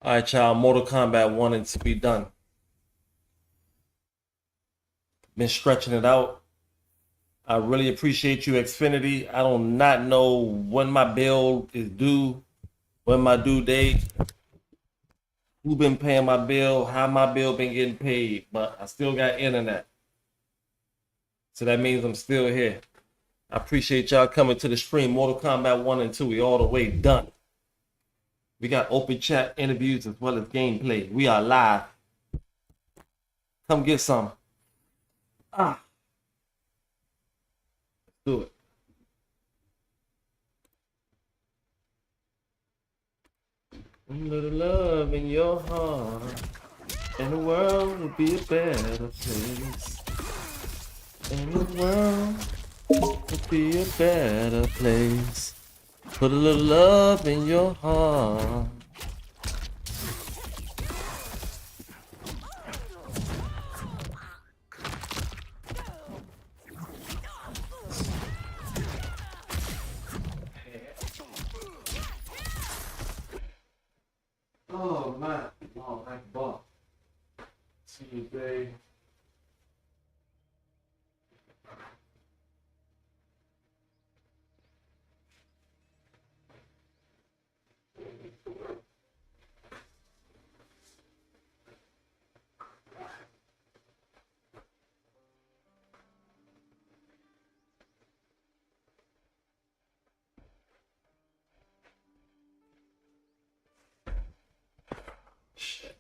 All right, y'all. Mortal Kombat 1 and to be done. Been stretching it out. I really appreciate you, Xfinity. I do not know when my bill is due, when my due date, who been paying my bill, how my bill been getting paid, but I still got internet. So that means I'm still here. I appreciate y'all coming to the stream. Mortal Kombat 1 and 2, we all the way done. We got open chat interviews as well as gameplay. We are live. Come get some. Let's do it. A little love in your heart, and the world will be a better place. And the world will be a better place. Put a little love in your heart. Oh man, oh my God. Tuesday. Shit.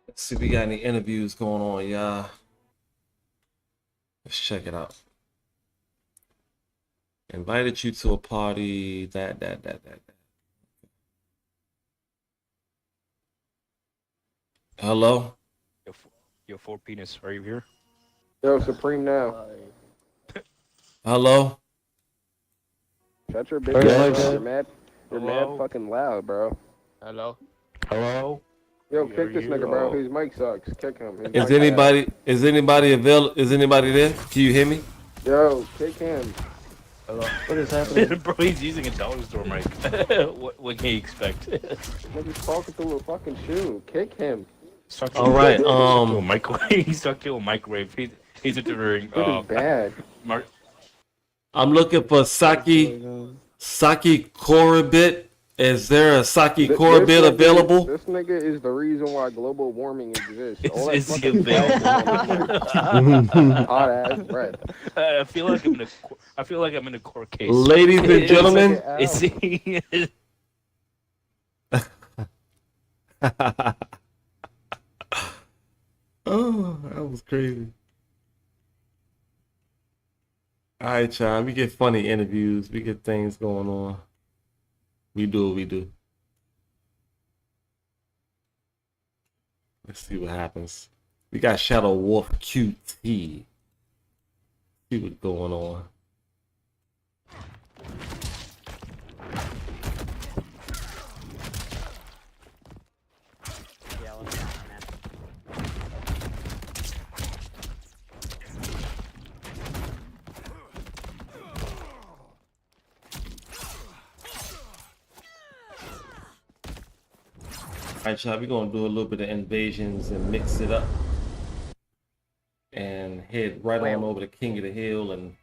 Let's see if we got any interviews going on, y'all. Let's check it out. Invited you to a party. That. Hello? Yo, four penis, are you here? Yo, Supreme now. Hello? Shut your bitch Yeah, ass yeah. up. You're mad Hello? fucking loud, bro. Hello? Hello? Yo, Are kick this you- nigga, bro. oh. His mic sucks. Kick him. His Is mic anybody available? Is anybody there? Can you hear me? bad. Yo, kick him. Hello? What is happening? Bro, he's using a dollar store mic. what can you expect? Nigga's talking through a fucking shoe. Kick him. All right. He's stuck to a microwave. He's stuck to a microwave. He's interviewing. This is bad. I'm looking for Saki Korobit. Is there a Saki Korobit available? This nigga is the reason why global warming exists. All that Is he fucking available? hot ass breath. I feel like I'm in a court case. Ladies and gentlemen. Is he? Oh, that was crazy. All right, y'all. We get funny interviews. We get things going on. We do what we do. Let's see what happens. We got Shadow Wolf QT. See what's going on. Yeah, what's going on, man? Alright, y'all, we're gonna do a little bit of invasions and mix it up. And head right on over to King of the Hill and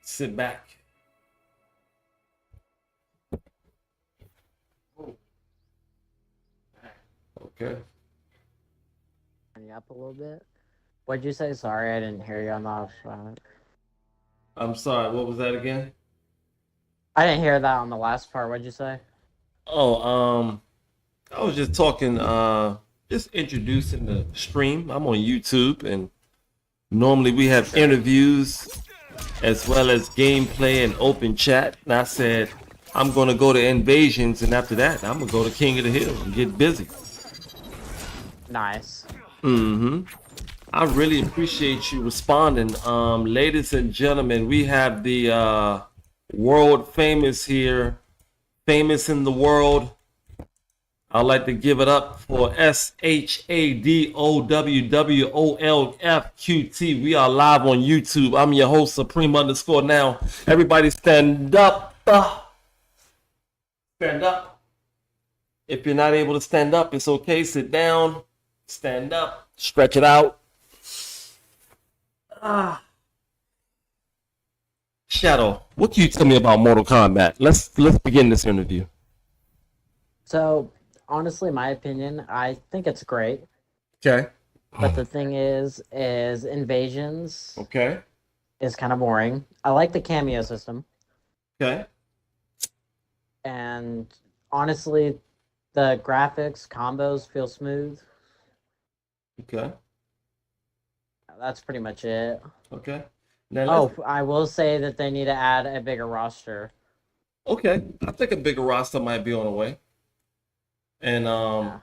sit back. Okay. Turn you up a little bit. What'd you say? Sorry, I didn't hear you on the off. I'm sorry, what was that again? I didn't hear that on the last part. What'd you say? Oh, I was just talking, just introducing the stream. I'm on YouTube, and normally we have interviews as well as gameplay and open chat. And I said, I'm going to go to Invasions, and after that, I'm going to go to King of the Hill and get busy. Nice. I really appreciate you responding. Ladies and gentlemen, we have the world famous here, famous in the world. I'd like to give it up for SHADOWWOLFQT. We are live on YouTube. I'm your host, Supreme_now. Everybody stand up. Stand up. If you're not able to stand up, it's okay. Sit down. Stand up. Stretch it out. Shadow, what can you tell me about Mortal Kombat? Let's begin this interview. So, honestly, my opinion, I think it's great. Okay. But the thing is Invasions Okay. is kind of boring. I like the cameo system. Okay. And honestly, the graphics, combos feel smooth. Okay. That's pretty much it. Okay. Now I will say that they need to add a bigger roster. okay. I think a bigger roster might be on the way. And Yeah.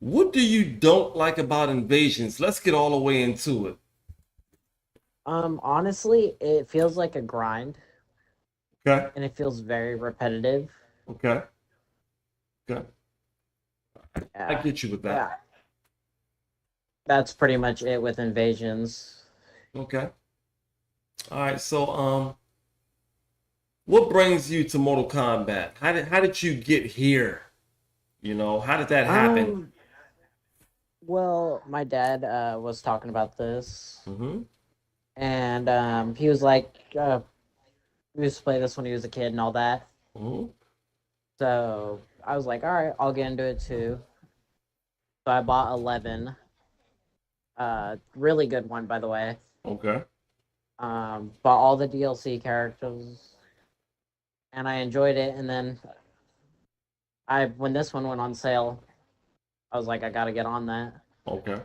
what do you don't like about Invasions? Let's get all the way into it. Honestly, it feels like a grind, Okay. and it feels very repetitive. Okay. Okay. I Yeah. get you with that. Yeah. That's pretty much it with Invasions. Okay. All right. So what brings you to Mortal Kombat? How did you get here? You know, how did that happen? Well, my dad was talking about this, Mm-hmm. and he was like, we used to play this when he was a kid and all that. Mm-hmm. So I was like, all right, I'll get into it too. So I bought 11. Really good one, by the way. Okay. Bought all the DLC characters, and I enjoyed it. And then when this one went on sale, I was like, I gotta get on that. Okay.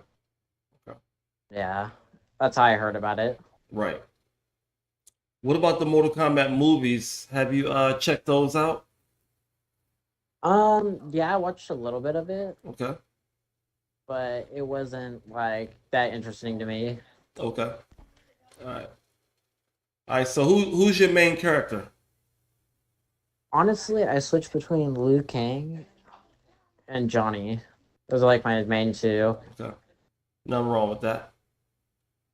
Yeah, that's how I heard about it. Right. What about the Mortal Kombat movies? Have you checked those out? Yeah, I watched a little bit of it, Okay. but it wasn't like that interesting to me. Okay. All right. All right. So who's your main character? Honestly, I switched between Liu Kang and Johnny. Those are like my main two. Okay. Nothing wrong with that.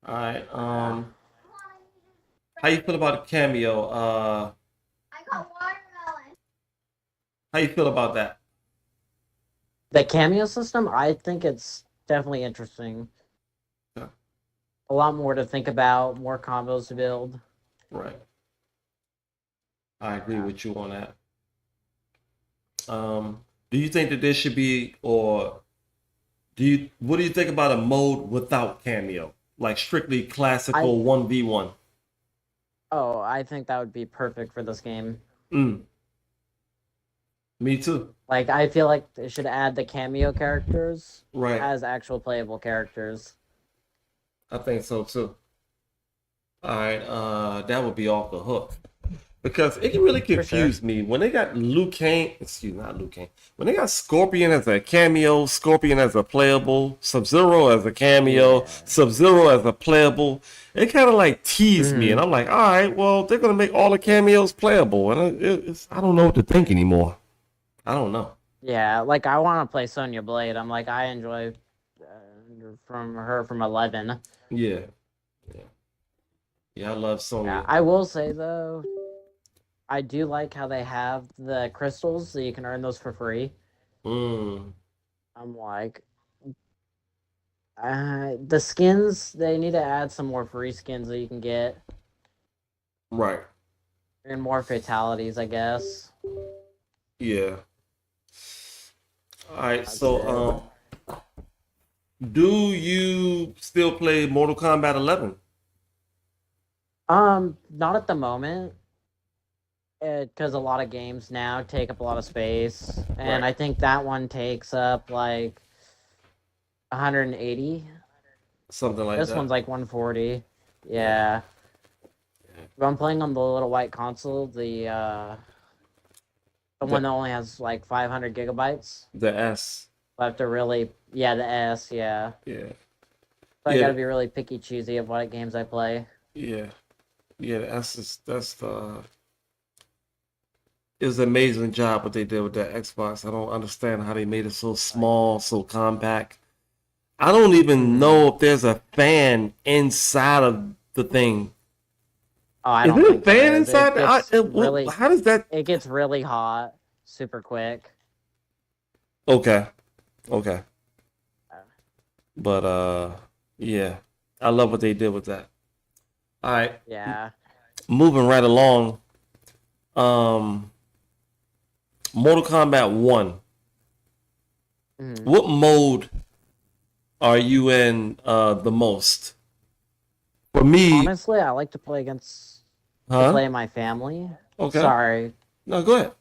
All right. How you feel about the cameo? I got watermelon. How you feel about that? The cameo system, I think it's definitely interesting. Okay. A lot more to think about, more combos to build. Right. I agree with you on that. Do you think that there should be, or what do you think about a mode without cameo? Like strictly classical 1v1? Oh, I think that would be perfect for this game. Me too. Like, I feel like they should add the cameo characters Right. as actual playable characters. I think so too. All right, that would be off the hook. Because it can really confuse me when they got not Liu Kang. When they got Scorpion as a cameo, Scorpion as a playable, Sub-Zero as a cameo, Yeah. Sub-Zero as a playable. It kind of like teased me, and I'm like, all right, well, they're gonna make all the cameos playable, and I don't know what to think anymore. I don't know. Yeah, like, I want to play Sonya Blade. I'm like, I enjoy from 11. Yeah, I love Sonya. Yeah, I will say, though, I do like how they have the crystals, so you can earn those for free. I'm like, the skins, they need to add some more free skins that you can get. Right. And more fatalities, I guess. Yeah. All right. So, do you still play Mortal Kombat 11? Not at the moment. because a lot of games now take up a lot of space, and Right. I think that one takes up like 180. Something like This that. one's like 140. Yeah. Yeah. But I'm playing on the little white console, the one The that only has like 500 gigabytes. the S. I have to really, yeah, the S, yeah. Yeah. So I Yeah. gotta be really picky choosy of what games I play. Yeah. Yeah. The S is that's the. It was an amazing job what they did with that Xbox. I don't understand how they made it so small, so compact. I don't even know if there's a fan inside of the thing. Oh, I Is don't there a think fan there is. It inside? gets really, How does that? it gets really hot, super quick. Okay, okay, but yeah, I love what they did with that. All right, Yeah. moving right along. Um, Mortal Kombat 1. Mhm. What mode are you in the most? For me, Honestly, I like to play huh? my family. Okay. Sorry. No, go ahead.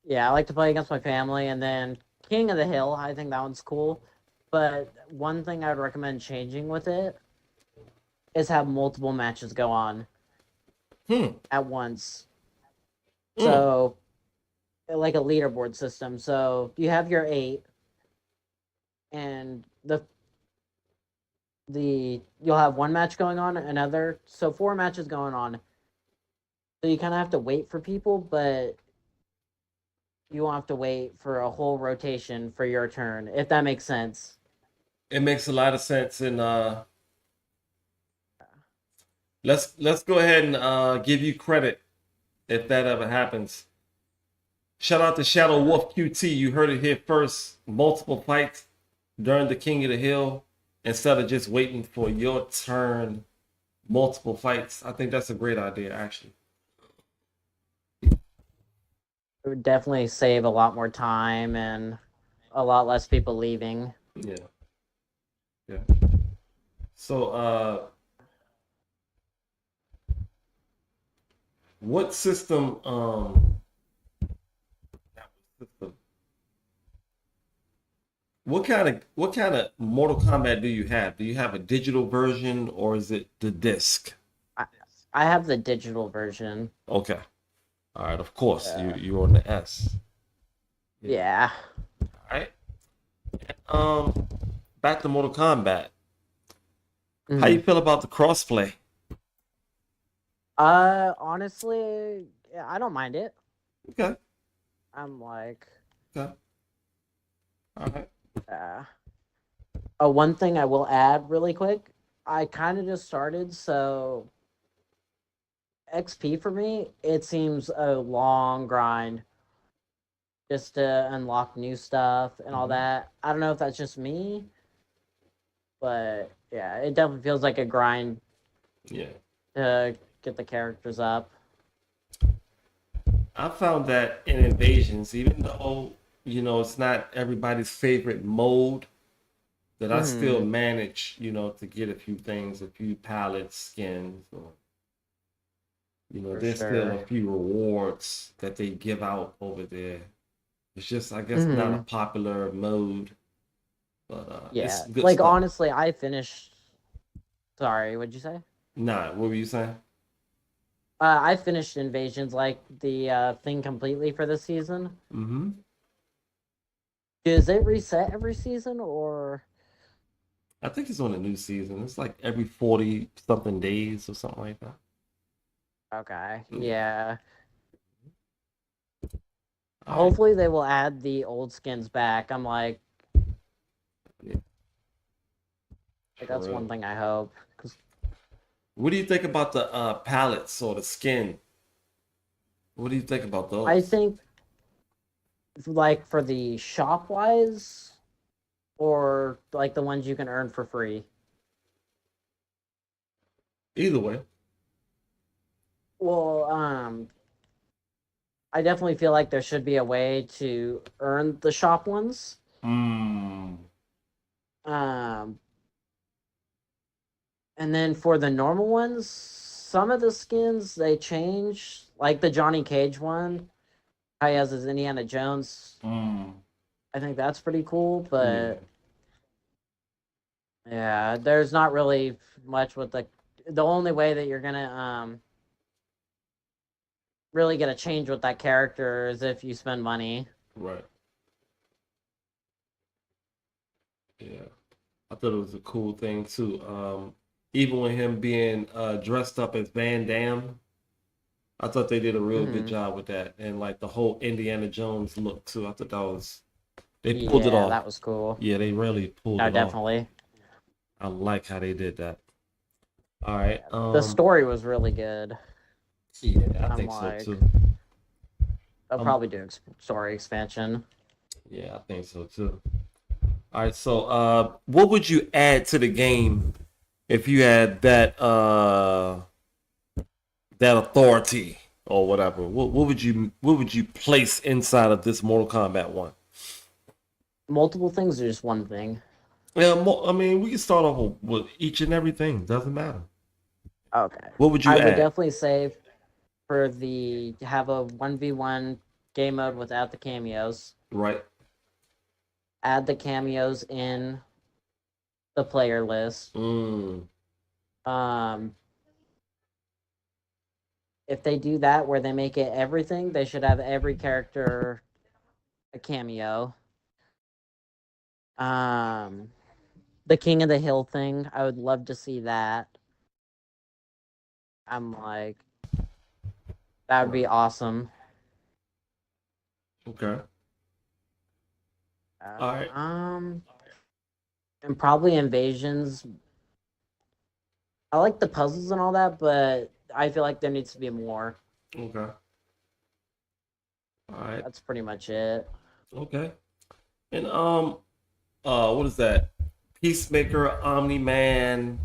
Yeah, I like to play against my family, and then King of the Hill. I think that one's cool. But one thing I would recommend changing with it is have multiple matches go on Hmm. at once. Mm. So, like a leaderboard system. So you have your 8, and the you'll have one match going on, another. So 4 matches going on. So you kind of have to wait for people, but you won't have to wait for a whole rotation for your turn, if that makes sense. It makes a lot of sense, and let's go ahead and give you credit if that ever happens. Shout out to Shadow Wolf QT. You heard it here first. Multiple fights during the King of the Hill instead of just waiting for your turn. Multiple fights. I think that's a great idea, actually. It would definitely save a lot more time and a lot less people leaving. Yeah. Yeah. So, what system? What kind of Mortal Kombat do you have? Do you have a digital version or is it the disc? I, I have the digital version. Okay. All right. Of course, Yeah. you're on the S. Yeah. All right. Back to Mortal Kombat. How you Mhm. feel about the crossplay? Honestly, yeah, I don't mind it. Okay. I'm like, Okay. All right. uh, one thing I will add really quick. I kind of just started, so XP for me, it seems a long grind just to unlock new stuff and all Mhm. that. I don't know if that's just me, but yeah, it definitely feels like a grind Yeah. to get the characters up. I found that in Invasions, even though it's not everybody's favorite mode, that I still Mhm. manage, to get a few things, a few palettes, skins, or For there's still sure. a few rewards that they give out over there. It's just, I guess, not a Mhm. popular mode, but it's Yeah. good Like stuff. honestly, I finished. Sorry, what'd you say? Nah, what were you saying? I finished Invasions like the thing completely for this season. Mm-hmm. Does it reset every season or? I think it's on a new season. It's like every 40 something days or something like that. Okay, Yeah. yeah. All right. Hopefully they will add the old skins back. I'm like, Yeah. For that's one real. thing I hope. 'Cause What do you think about the palettes or the skin? What do you think about I those? think like for the shop wise or like the ones you can earn for free. Either way. Well, I definitely feel like there should be a way to earn the shop ones. Mm. Um, and then for the normal ones, some of the skins they change, like the Johnny Cage one. How he has his Indiana Jones. I think that's pretty cool, but yeah, there's not really much with the only way that you're gonna really get a change with that character is if you spend money. Right. Yeah. I thought it was a cool thing too. Even with him being dressed up as Van Damme, I thought they did a real good job with that, and like the whole Indiana Jones look too. I thought that was they pulled it Yeah, off. that was cool. Yeah, they really pulled No, it off. definitely. I like how they did that. All right. The story was really good. Yeah, I I'm think so like- too. They'll probably do story expansion. Yeah, I think so too. All right, so what would you add to the game if you had that authority or whatever? What would you place inside of this Mortal Kombat 1? Multiple things or just one thing? Yeah, I mean, we can start off with each and everything. Doesn't matter. Okay. What would you I add? would definitely say for have a 1v1 game mode without the cameos. Right. Add the cameos in the player list. If they do that where they make it everything, they should have every character a cameo. The King of the Hill thing, I would love to see that. I'm like, that would be awesome. Okay. All right. And probably invasions. I like the puzzles and all that, but I feel like there needs to be more. Okay. All right. That's pretty much it. Okay. And what is that? Peacemaker, Omni-Man,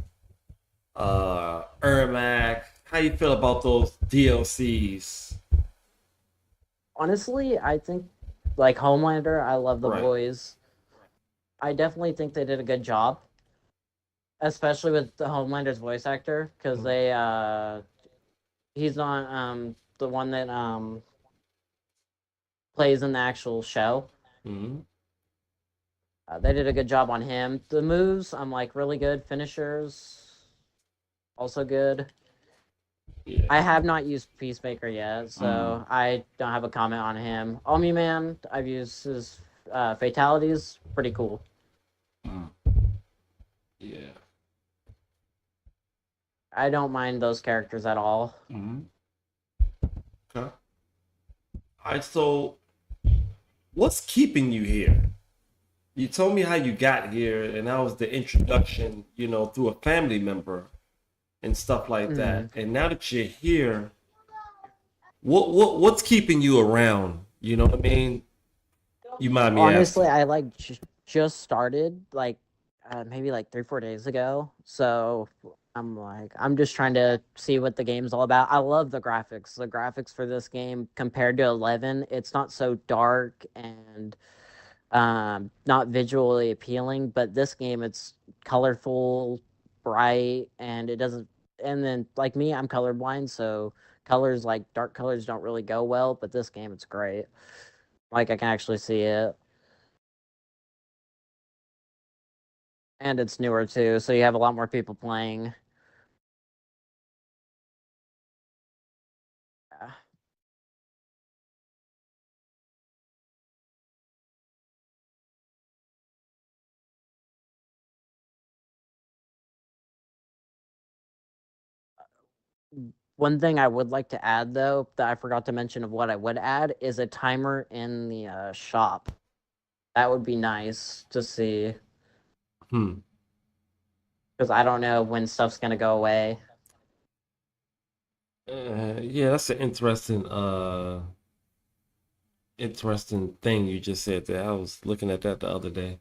Ermac. How you feel about those DLCs? Honestly, I think like Homelander, I love the Right. boys. I definitely think they did a good job, especially with the Homelander's voice actor, because he's not the one that plays in the actual show. Mm-hmm. They did a good job on him. The moves, I'm like really good. Finishers, also good. Yeah. I have not used Peacemaker yet, so I don't have a comment on him. Omni-Man, I've used his fatalities. Pretty cool. Yeah. I don't mind those characters at all. Okay. All right, so what's keeping you here? You told me how you got here, and that was the introduction, through a family member and stuff like that. And now that you're here, what's keeping you around? You know what I mean? You mind me Honestly, asking? I like just started like maybe like 3-4 days ago. So I'm just trying to see what the game's all about. I love the graphics. The graphics for this game compared to 11, it's not so dark and not visually appealing, but this game it's colorful, bright, and it doesn't. And then like me, I'm colorblind, so colors like dark colors don't really go well. But this game, it's great. Like I can actually see it, and it's newer too, so you have a lot more people playing. Yeah. One thing I would like to add, though, that I forgot to mention of what I would add is a timer in the shop. That would be nice to see. Because I don't know when stuff's gonna go away. Yeah, that's an interesting thing you just said there. I was looking at that the other day,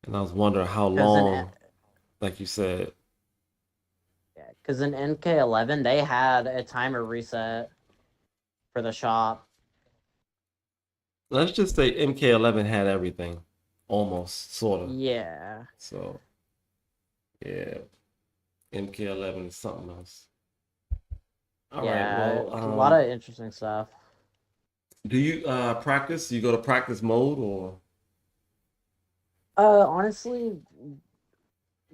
and I was wondering how long, like you said. Yeah, because in NK11 they had a timer reset for the shop. Let's just say MK11 had everything, almost, sort of. Yeah. So, yeah, MK11 is something else. All right. Yeah, Well, a lot of interesting stuff. do you practice? You go to practice mode or? Honestly,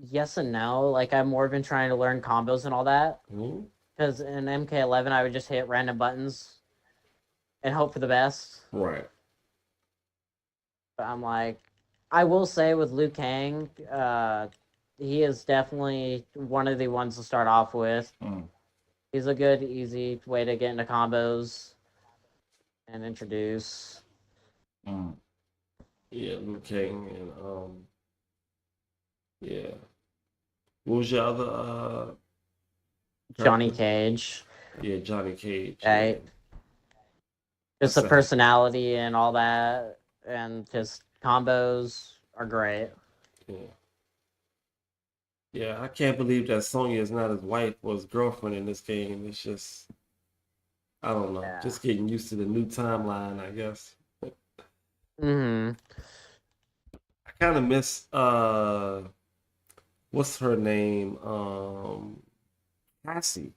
yes and no. Like I've more been trying to learn combos and all that. Hmm? Because in MK11, I would just hit random buttons and hope for the best. Right. But I'm like, I will say with Liu Kang, he is definitely one of the ones to start off with. Mm. He's a good, easy way to get into combos and introduce. Mm. Yeah, Liu Kang and yeah. What was your other Johnny character? Cage, Yeah, Johnny Cage. Yeah. right? Just That's the a personality and all that, and his combos are great. yeah. Yeah, I can't believe that Sonya is not his wife or his girlfriend in this game. It's just I don't know. Yeah. Just getting used to the new timeline, I guess. Hmm. I kind of miss what's her name? Cassie.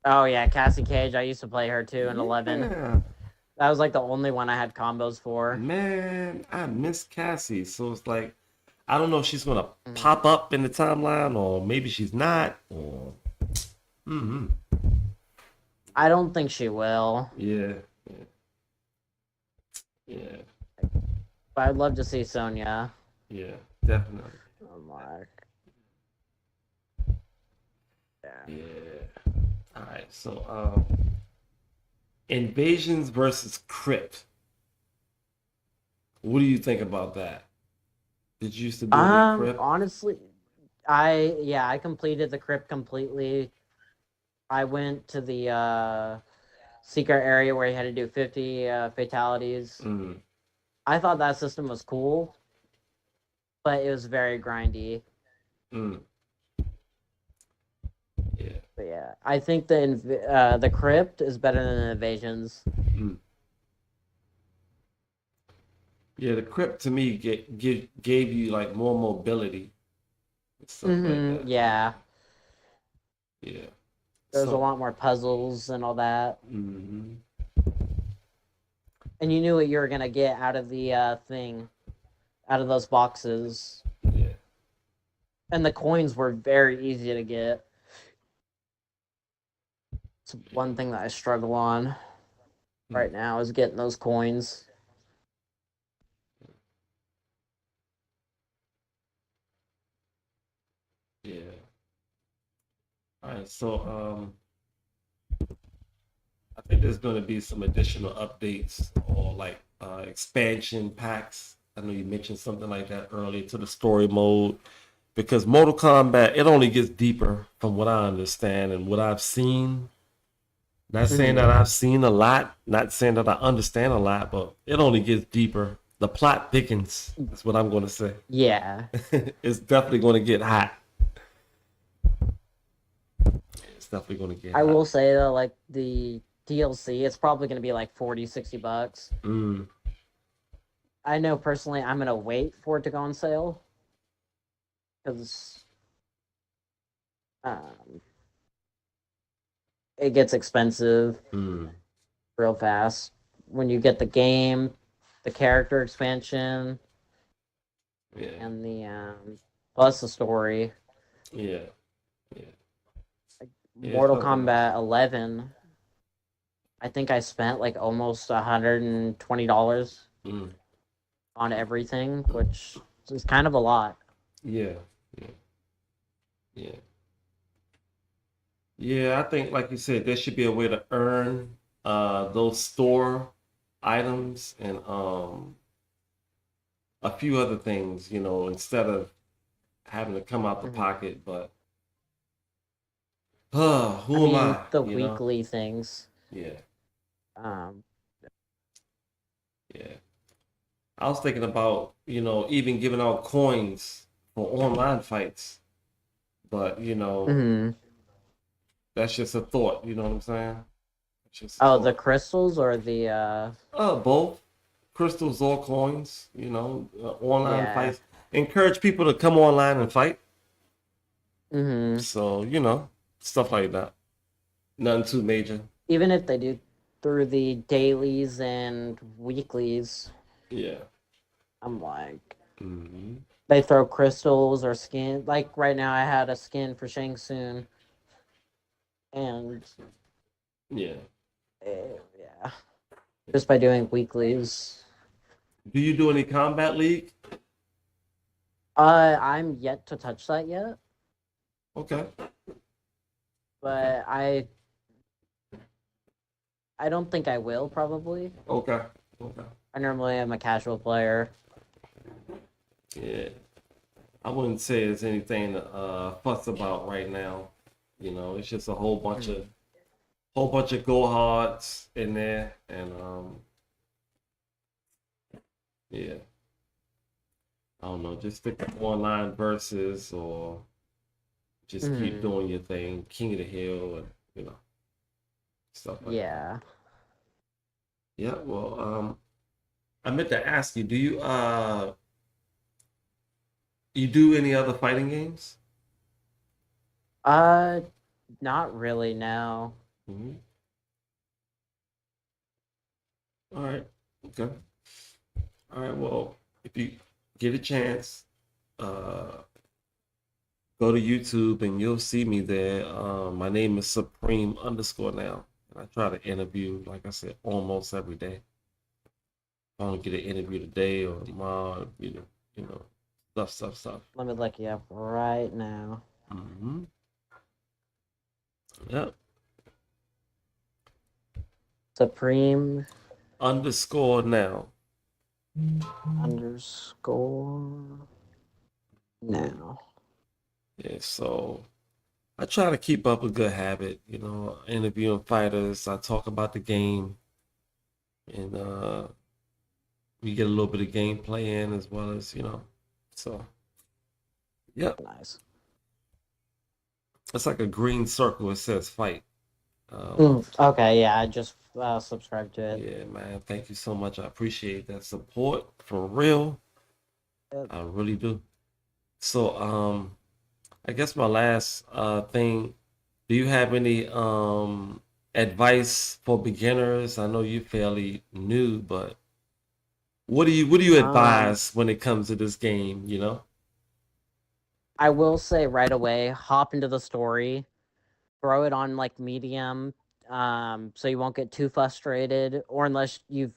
Oh yeah, Cassie Cage. I used to play her too in 11. Yeah. That was like the only one I had combos for. Man, I miss Cassie. So it's like I don't know if she's gonna Mhm. pop up in the timeline or maybe she's not. Or I don't think she will, yeah, yeah, yeah, but I'd love to see Sonya. yeah, definitely. I'm like, yeah. Yeah. All right. So invasions versus crypt. What do you think about that? Did you used to do any crypt? Honestly, I completed the crypt completely. I went to the secret area where you had to do 50 fatalities. Mm, I thought that system was cool, but it was very grindy. mm, yeah. But yeah, I think the crypt is better than the invasions. Mm. Yeah, the crypt to me gave you like more mobility and stuff like that. Yeah, Yeah. there's a So, lot more puzzles and all that, mhm. and you knew what you were gonna get out of the thing, out of those boxes, Yeah. and the coins were very easy to get. It's one thing that I struggle on right now is getting those coins. Yeah. All right. So, I think there's going to be some additional updates or like expansion packs. I know you mentioned something like that earlier to the story mode because Mortal Kombat it only gets deeper from what I understand and what I've seen. Not saying that I've seen a lot, not saying that I understand a lot, but it only gets deeper. The plot thickens. That's what I'm going to say. Yeah, It's definitely going to get hot. It's definitely going to get I hot. will say though, like the DLC, it's probably gonna be like 40-60 bucks. Mm, I know personally, I'm gonna wait for it to go on sale because um, it gets expensive mm, real fast when you get the game, the character expansion, yeah, and the plus the story. yeah, yeah. Yeah, Mortal something else. Kombat 11. I think I spent like almost $120 Mm, on everything, which is kind of a lot. yeah, yeah, yeah. Yeah, I think like you said, there should be a way to earn those store items and a few other things, you know, instead of having to come out the Mhm. pocket, but I who am mean, I? the You know? weekly things. Yeah, Um, yeah. I was thinking about, you know, even giving out coins for online fights, but you know, mhm. that's just a thought, you know what I'm saying? It's just a Oh, the thought. crystals or the Both crystals or coins, you know, online yeah. fights. Encourage people to come online and fight. Mhm. So, you know, stuff like that. Nothing too major. Even if they do through the dailies and weeklies, Yeah. I'm like, Hmm. they throw crystals or skin. Like right now, I had a skin for Shang Tsung, and Yeah. yeah, just by doing weeklies. Do you do any Combat League? I'm yet to touch that yet, Okay. but I don't think I will probably. Okay. Okay. I normally am a casual player. Yeah. I wouldn't say there's anything to fuss about right now. You know, it's just a whole bunch of go hards in there, and yeah. I don't know, just stick to online versus, or just keep doing your thing, King of the Hill, and you know, stuff like that. Yeah. Yeah. Well, I meant to ask you, do you do any other fighting games? Not really. No. Mm-hmm. All right. Okay. All right. Well, if you get a chance, go to YouTube and you'll see me there. My name is Supreme underscore now. I try to interview, like I said, almost every day. If I don't get an interview today or tomorrow, you know, stuff. Let me look you up right now. Mm-hmm. Yep. Supreme Underscore now. underscore now. Yeah, so I try to keep up a good habit, you know, interviewing fighters. I talk about the game, and we get a little bit of gameplay in as well as, you know. So, yep, Nice. it's like a green circle. It says fight. Okay, yeah, I just subscribed to it. Yeah, man. Thank you so much. I appreciate that support for real. Yep. I really do. So, I guess my last thing, do you have any advice for beginners? I know you're fairly new, but what do you advise when it comes to this game, you know? I will say right away, hop into the story, throw it on like medium, so you won't get too frustrated, or unless you've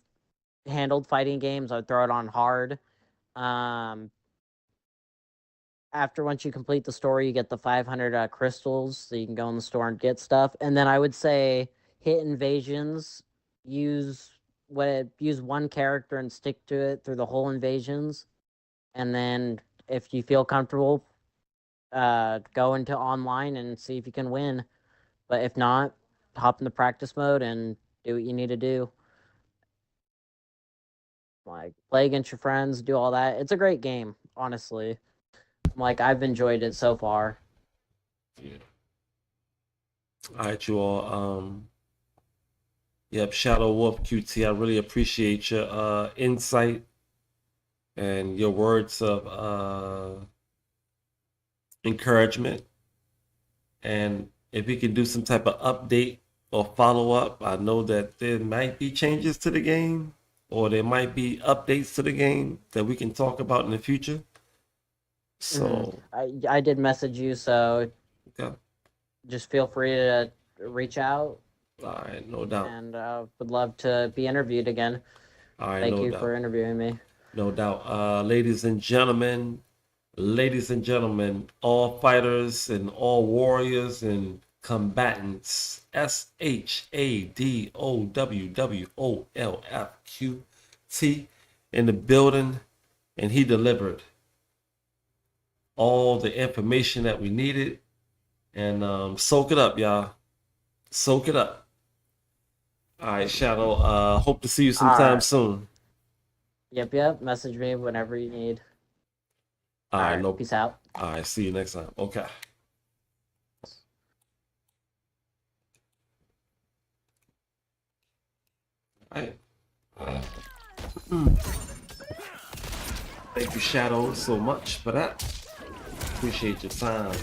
handled fighting games, I'd throw it on hard. Um, After once you complete the story, you get the 500 crystals, so you can go in the store and get stuff. And then I would say hit invasions. Use use one character and stick to it through the whole invasions. And then if you feel comfortable, go into online and see if you can win. But if not, hop in the practice mode and do what you need to do. Like play against your friends, do all that. It's a great game, honestly. Like I've enjoyed it so far. Yeah. All right, you all. Yep, Shadow Wolf QT. I really appreciate your insight and your words of encouragement. And if we can do some type of update or follow up, I know that there might be changes to the game, or there might be updates to the game that we can talk about in the future. So I did message you, so okay. just feel free to reach out, All right, no doubt. and would love to be interviewed again. All right, Thank no you doubt. for interviewing me. No doubt. Ladies and gentlemen, all fighters and all warriors and combatants, SHADOWWOLFQT in the building, and he delivered all the information that we needed. And soak it up, y'all. Soak it up. All right, Shadow. Hope to see you sometime soon. Yep. Message me whenever you need. All right, no. Peace out. All right, see you next time. Okay. All right. Thank you, Shadow, so much for that. Appreciate your time.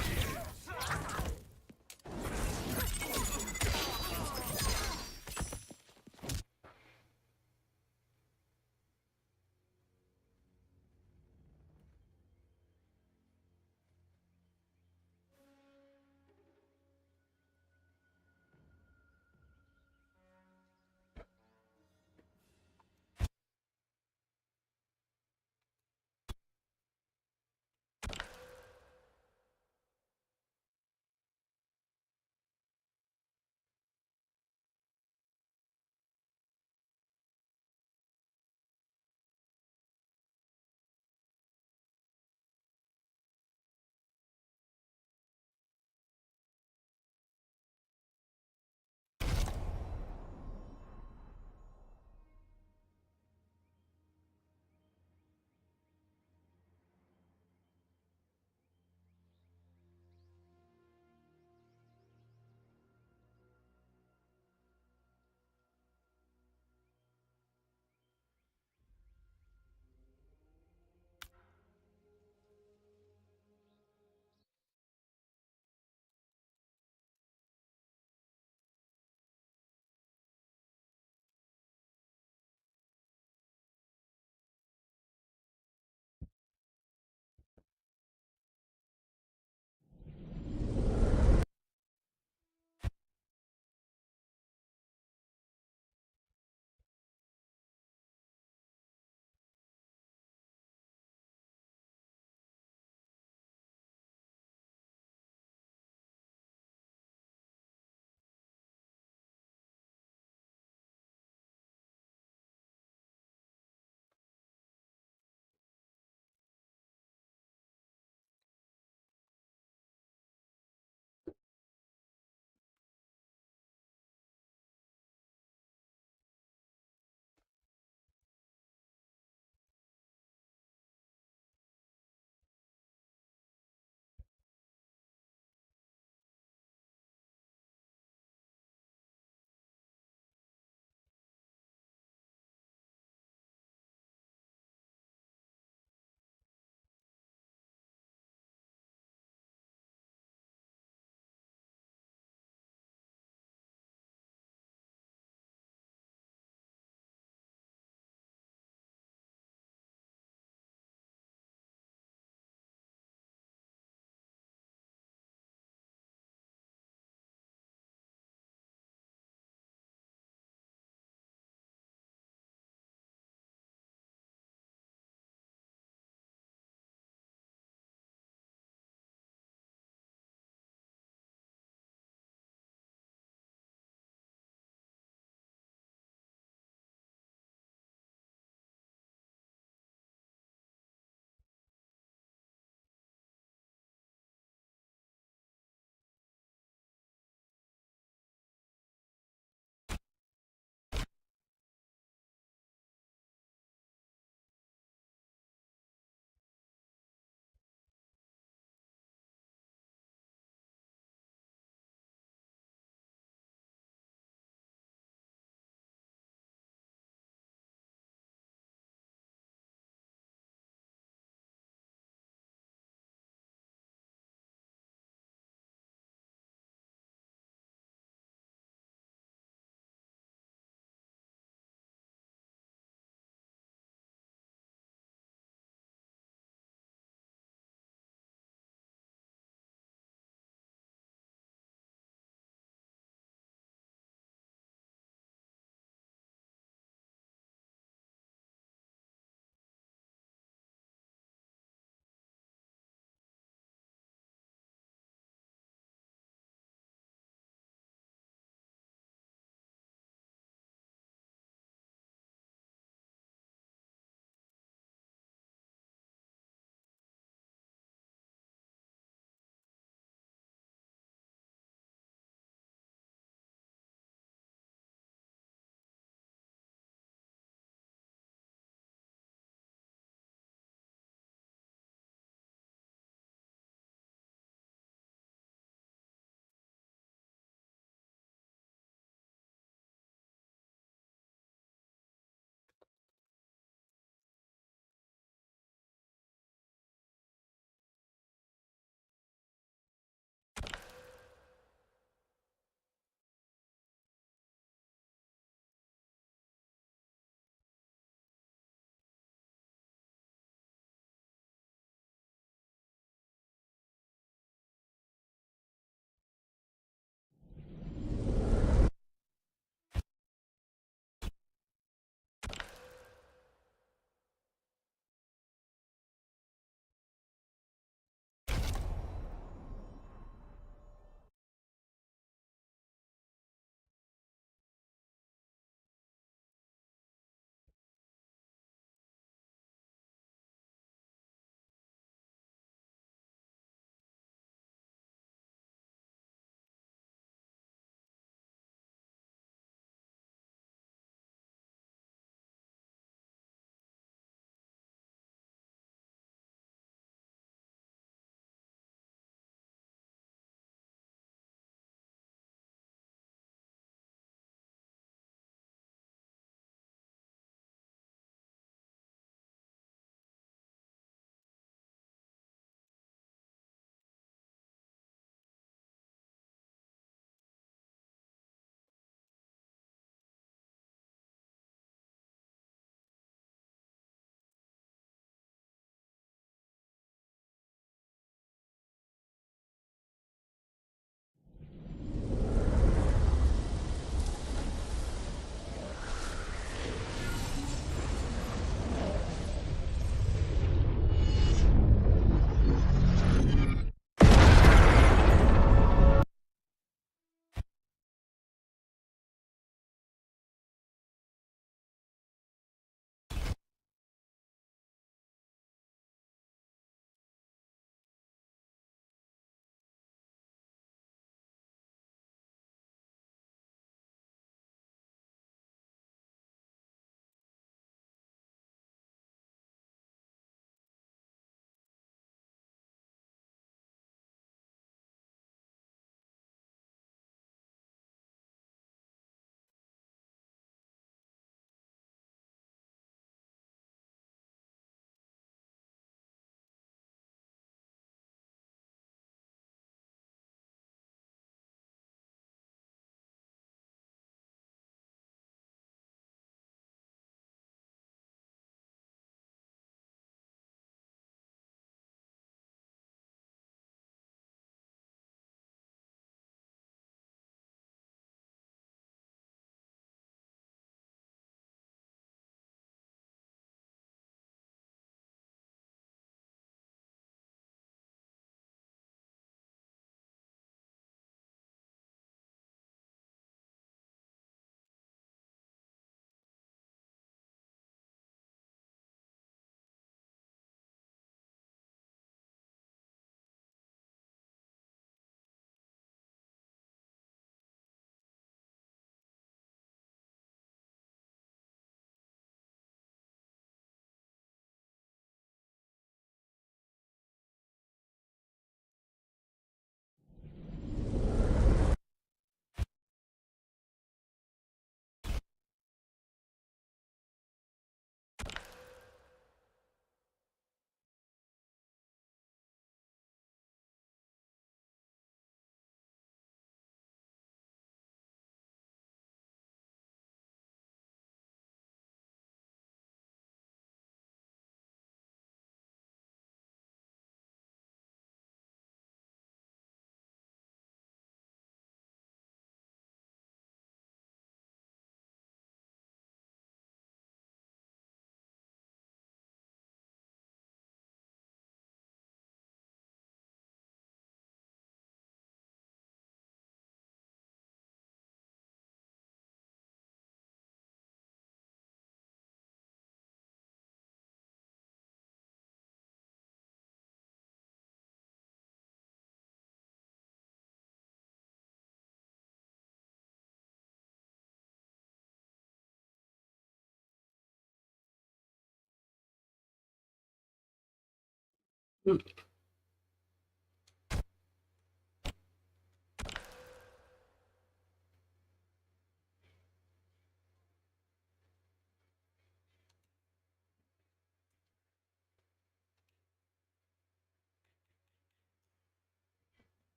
Yeah.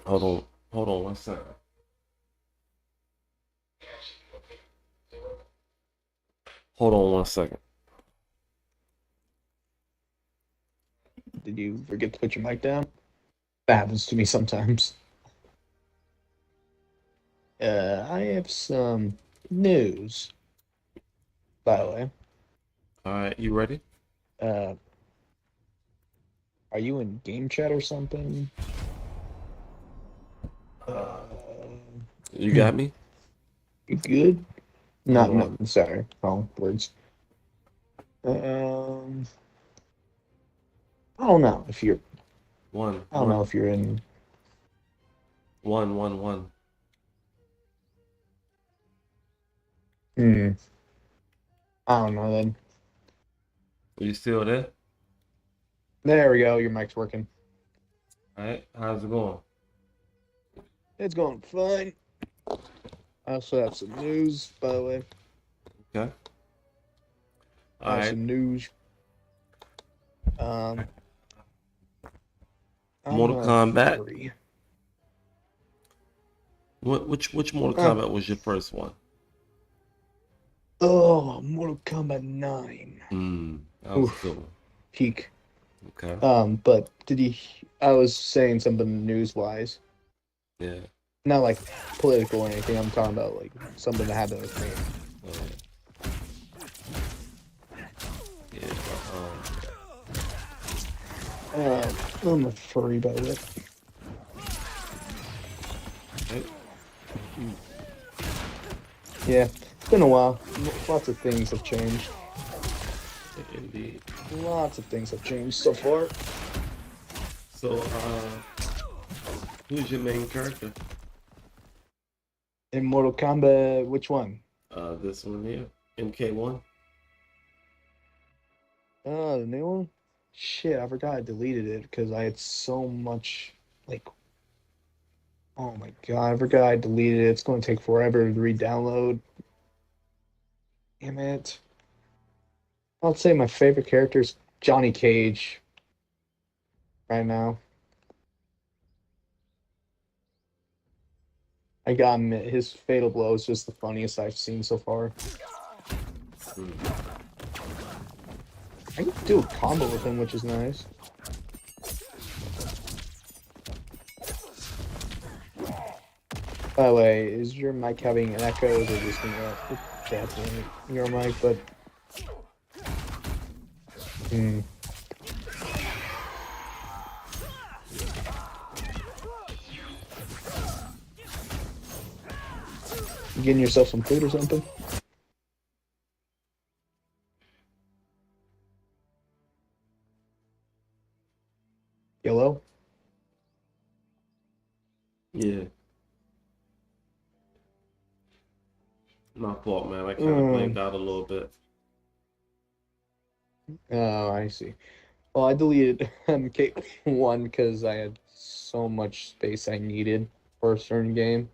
Hold on. Hold on one second. Hold on one second. Did you forget to put your mic down? That happens to me sometimes. I have some news, by the way. All right, you ready? Uh, are you in game chat or something? Uh, You got me? you good? Hold Not, no, on. sorry, wrong words. Um, I don't know if you're. One, I don't know one, if you're in. one, one, one. Hmm. I don't know then. Are you still there? There we go. Your mic's working. All right. How's it going? It's going fine. I also have some news, by the way. Okay. I All have right. some news. I'm Mortal a Kombat. furry. Which Mortal Huh. Kombat was your first one? Oh, Mortal Kombat 9. That was a Oof, good one. peak. Okay. But did he? I was saying something news-wise, Yeah. not like political or anything. I'm talking about like something that happened with me. Yeah. I'm a furry, by the way. Okay. Yeah, it's been a while. Lots of things have changed. Indeed. Lots of things have changed so far. So, who's your main character? In Mortal Kombat, which one? This one here, MK1. Oh, the new one? Shit, I forgot I deleted it because I had so much, like, oh my god, I forgot I deleted it. It's going to take forever to re-download. Damn it. I'd say my favorite character is Johnny Cage right now. I gotta admit, his fatal blow is just the funniest I've seen so far. I can do a combo with him, which is nice. By the way, is your mic having an echo? Or is it just definitely your mic? But you getting yourself some food or something? Yellow? Yeah. My fault, man. I kind of blanked out a little bit. Oh, I see. Well, I deleted MK1 because I had so much space I needed for a certain game,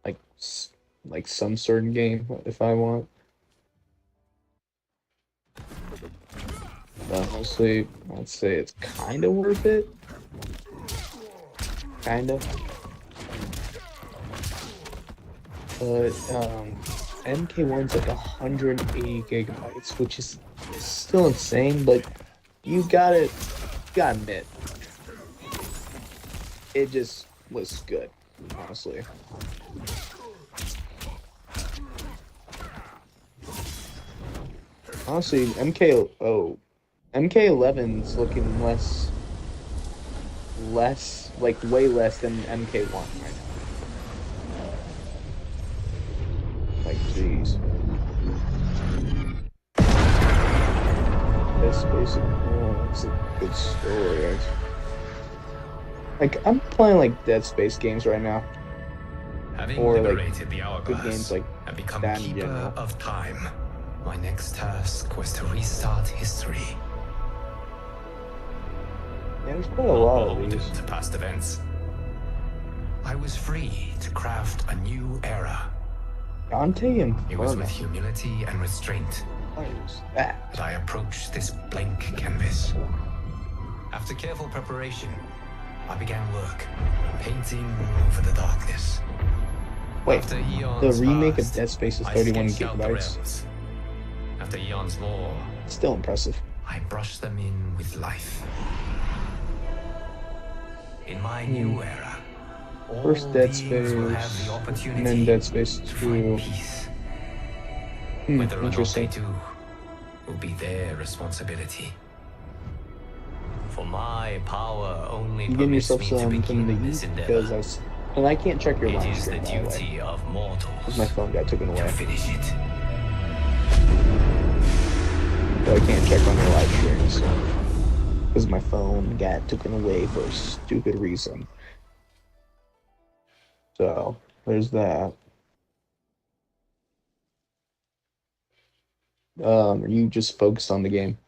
like like some certain game if I want. But honestly, I'd say it's kind of worth it. Kind of. But MK1's like 180 gigabytes, which is still insane, but you gotta admit, it just was good, honestly. Honestly, MK11's looking like way less than MK1 right now. Like, jeez. That's basically, it's a good story. Like, I'm playing like Dead Space games right now. Having Or like liberated the good games hourglass like and become that in keeper general. of time, my next task was to restart history. Yeah, there's quite a Not lot of beholden these. to past events. I was free to craft a new era. Dante and It was with Inferno. humility and restraint What is that? that I approached this blank canvas. After careful preparation, I began work, painting over the darkness. Wait, After the eons remake of passed, Dead Space is I 31 sketched out the gigabytes. realms. After eons more, Still impressive. I brushed them in with life. In my new era, all First Dead beings will have Space, the and opportunity then Dead Space to 2. find peace. Whether or not they Interesting. do will be their responsibility. For my power only You getting permits yourself me to something to begin eat? this Because endeavor. and I can't check your It live is the stream, by the way. duty of mortals Because my phone got taken to away. finish it. So I can't check on your live stream, so. Because my phone got taken away for a stupid reason. So, there's that. Are you just focused on the game?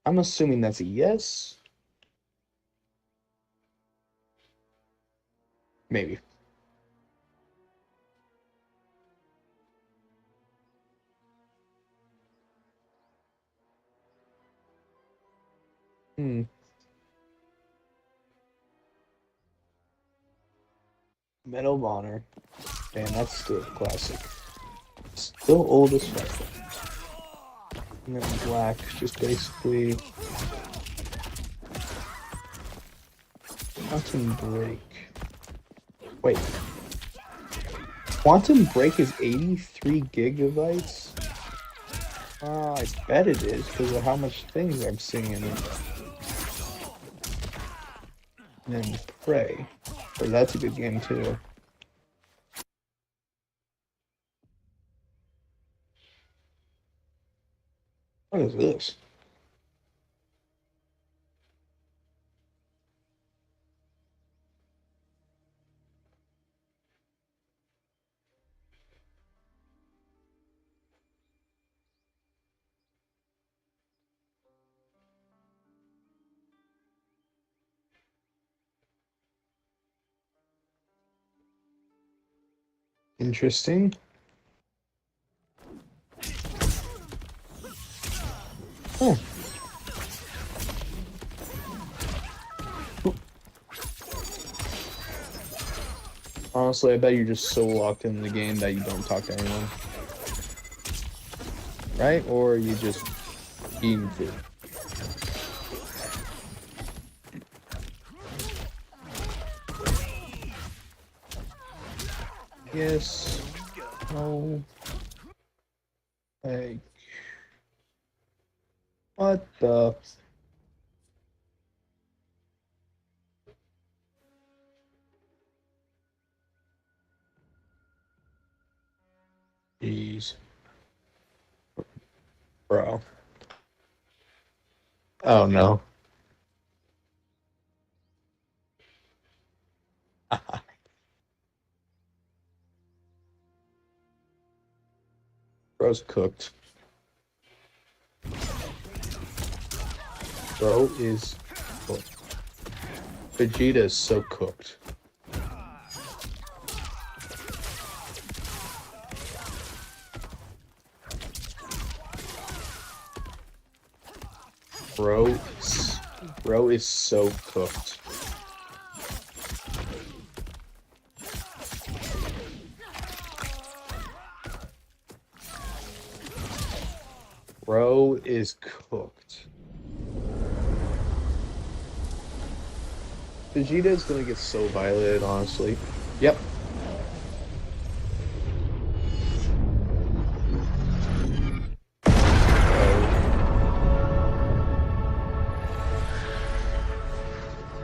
I'm assuming that's a yes. Maybe. Hmm. Medal of Honor. Damn, that's still a classic. Still old as fuck. And then Black, just basically Quantum Break. Wait. Quantum Break is 83 gigabytes? I bet it is because of how much things I'm seeing in it. And then Prey. Or that's a good game too. What is this? Interesting. Oh. Honestly, I bet you're just so locked in the game that you don't talk to anyone. Right? Or you just eating food. Yes. No. Like. What the? Jeez. Bro. Oh no. Bro's cooked. Bro is cooked. Vegeta is so cooked. Bro is so cooked. Bro is cooked. Vegeta is gonna get so violated, honestly. Yep.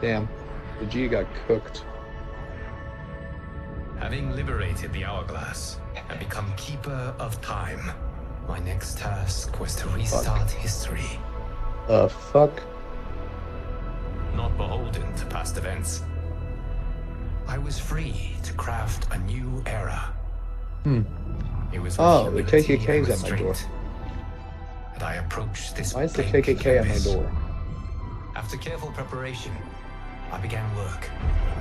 Damn. Vegeta got cooked. Having liberated the hourglass and become keeper of time, my next task was to restart history. Fuck. Not beholden to past events. I was free to craft a new era. It was with Oh, the humility KKK's and at my door. restraint that I approached this Why is the blank KKK at my canvas. door? After careful preparation, I began work,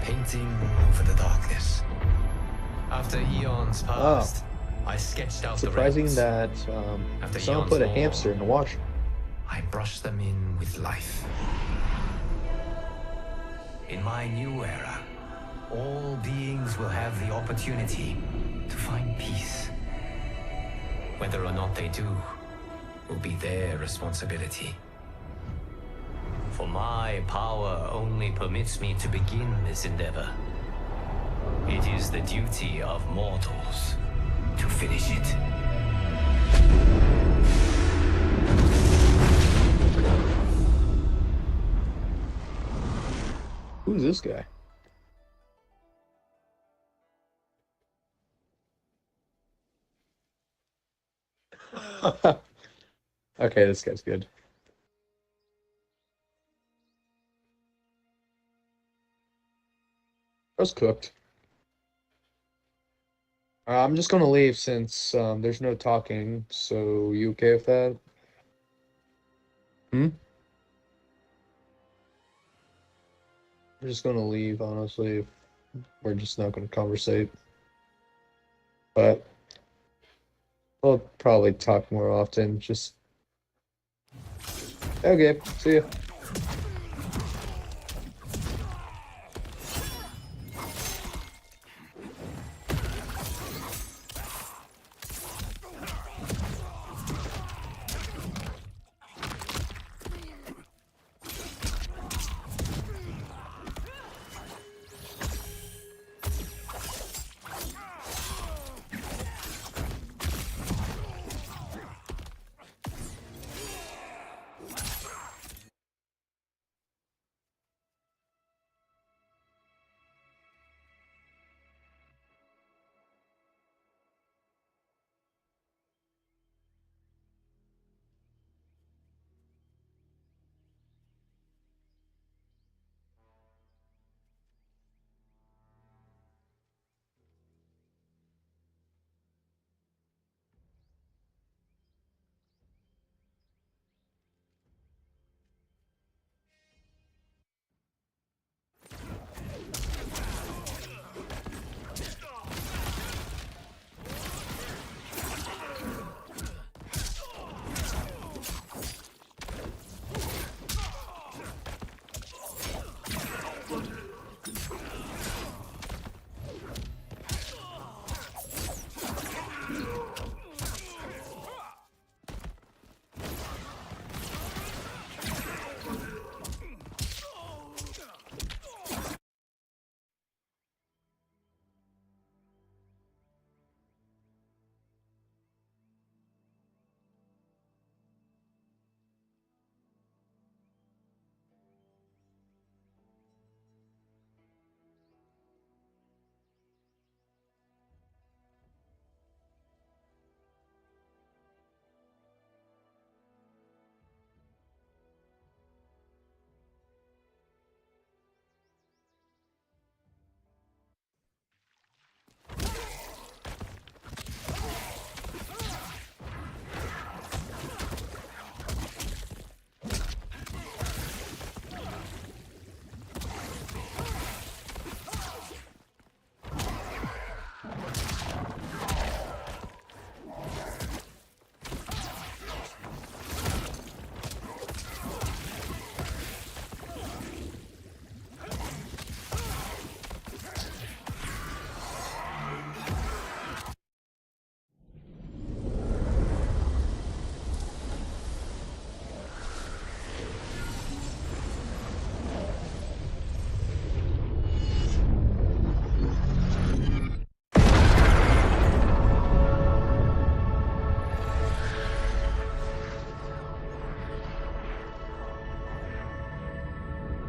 painting over the darkness. After eons passed, I sketched out Surprising the realms. that After someone eons put a more, hamster in the washer. I brushed them in with life. In my new era, all beings will have the opportunity to find peace. Whether or not they do will be their responsibility. For my power only permits me to begin this endeavor. It is the duty of mortals to finish it. Who's this guy? Okay, this guy's good. was cooked. I'm just gonna leave since there's no talking. So you okay with that? Hmm? I'm just gonna leave, honestly. We're just not gonna conversate. But we'll probably talk more often. Just okay. See ya.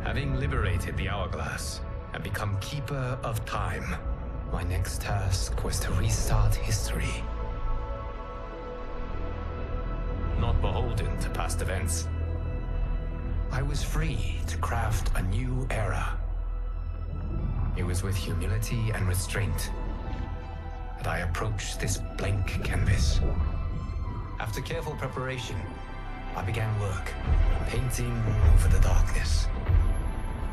Having liberated the hourglass and become keeper of time, my next task was to restart history. Not beholden to past events, I was free to craft a new era. It was with humility and restraint that I approached this blank canvas. After careful preparation, I began work, painting over the darkness.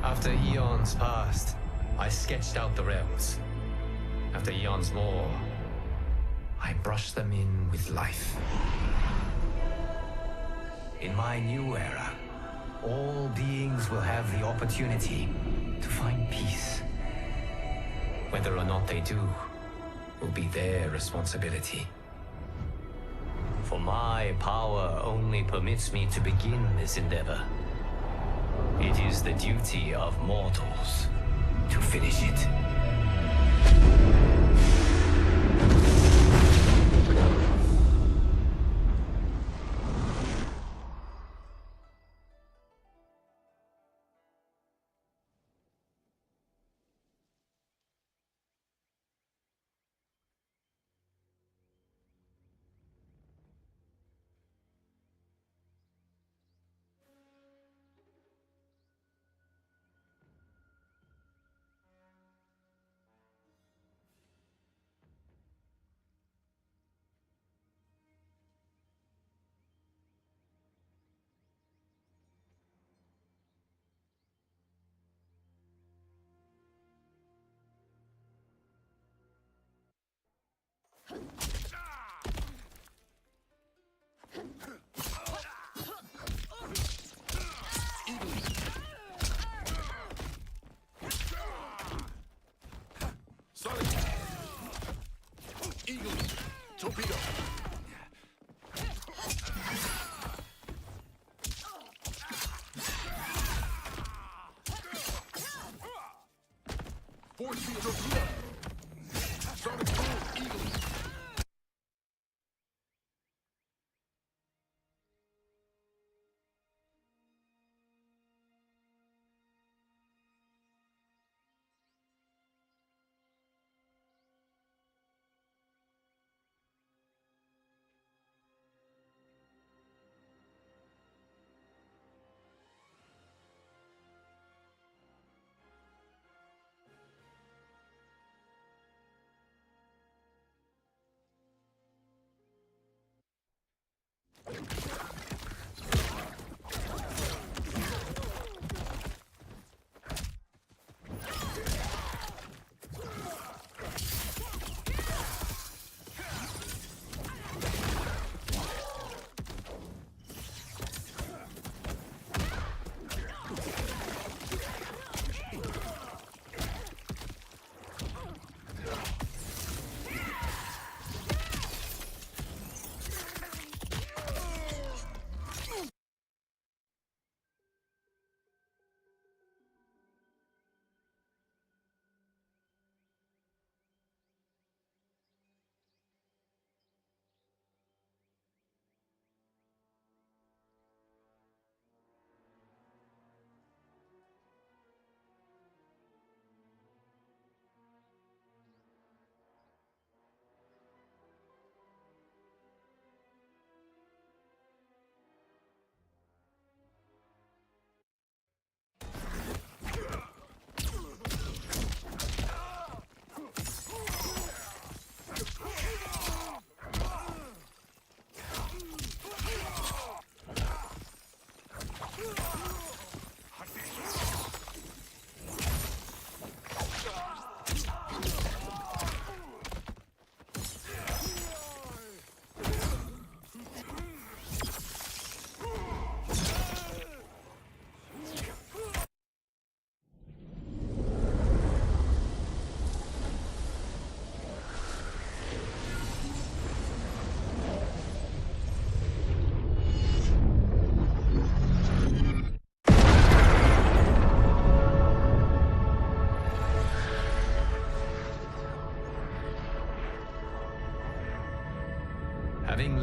After eons passed, I sketched out the realms. After eons more, I brushed them in with life. In my new era, all beings will have the opportunity to find peace. Whether or not they do will be their responsibility. For my power only permits me to begin this endeavor. It is the duty of mortals to finish it.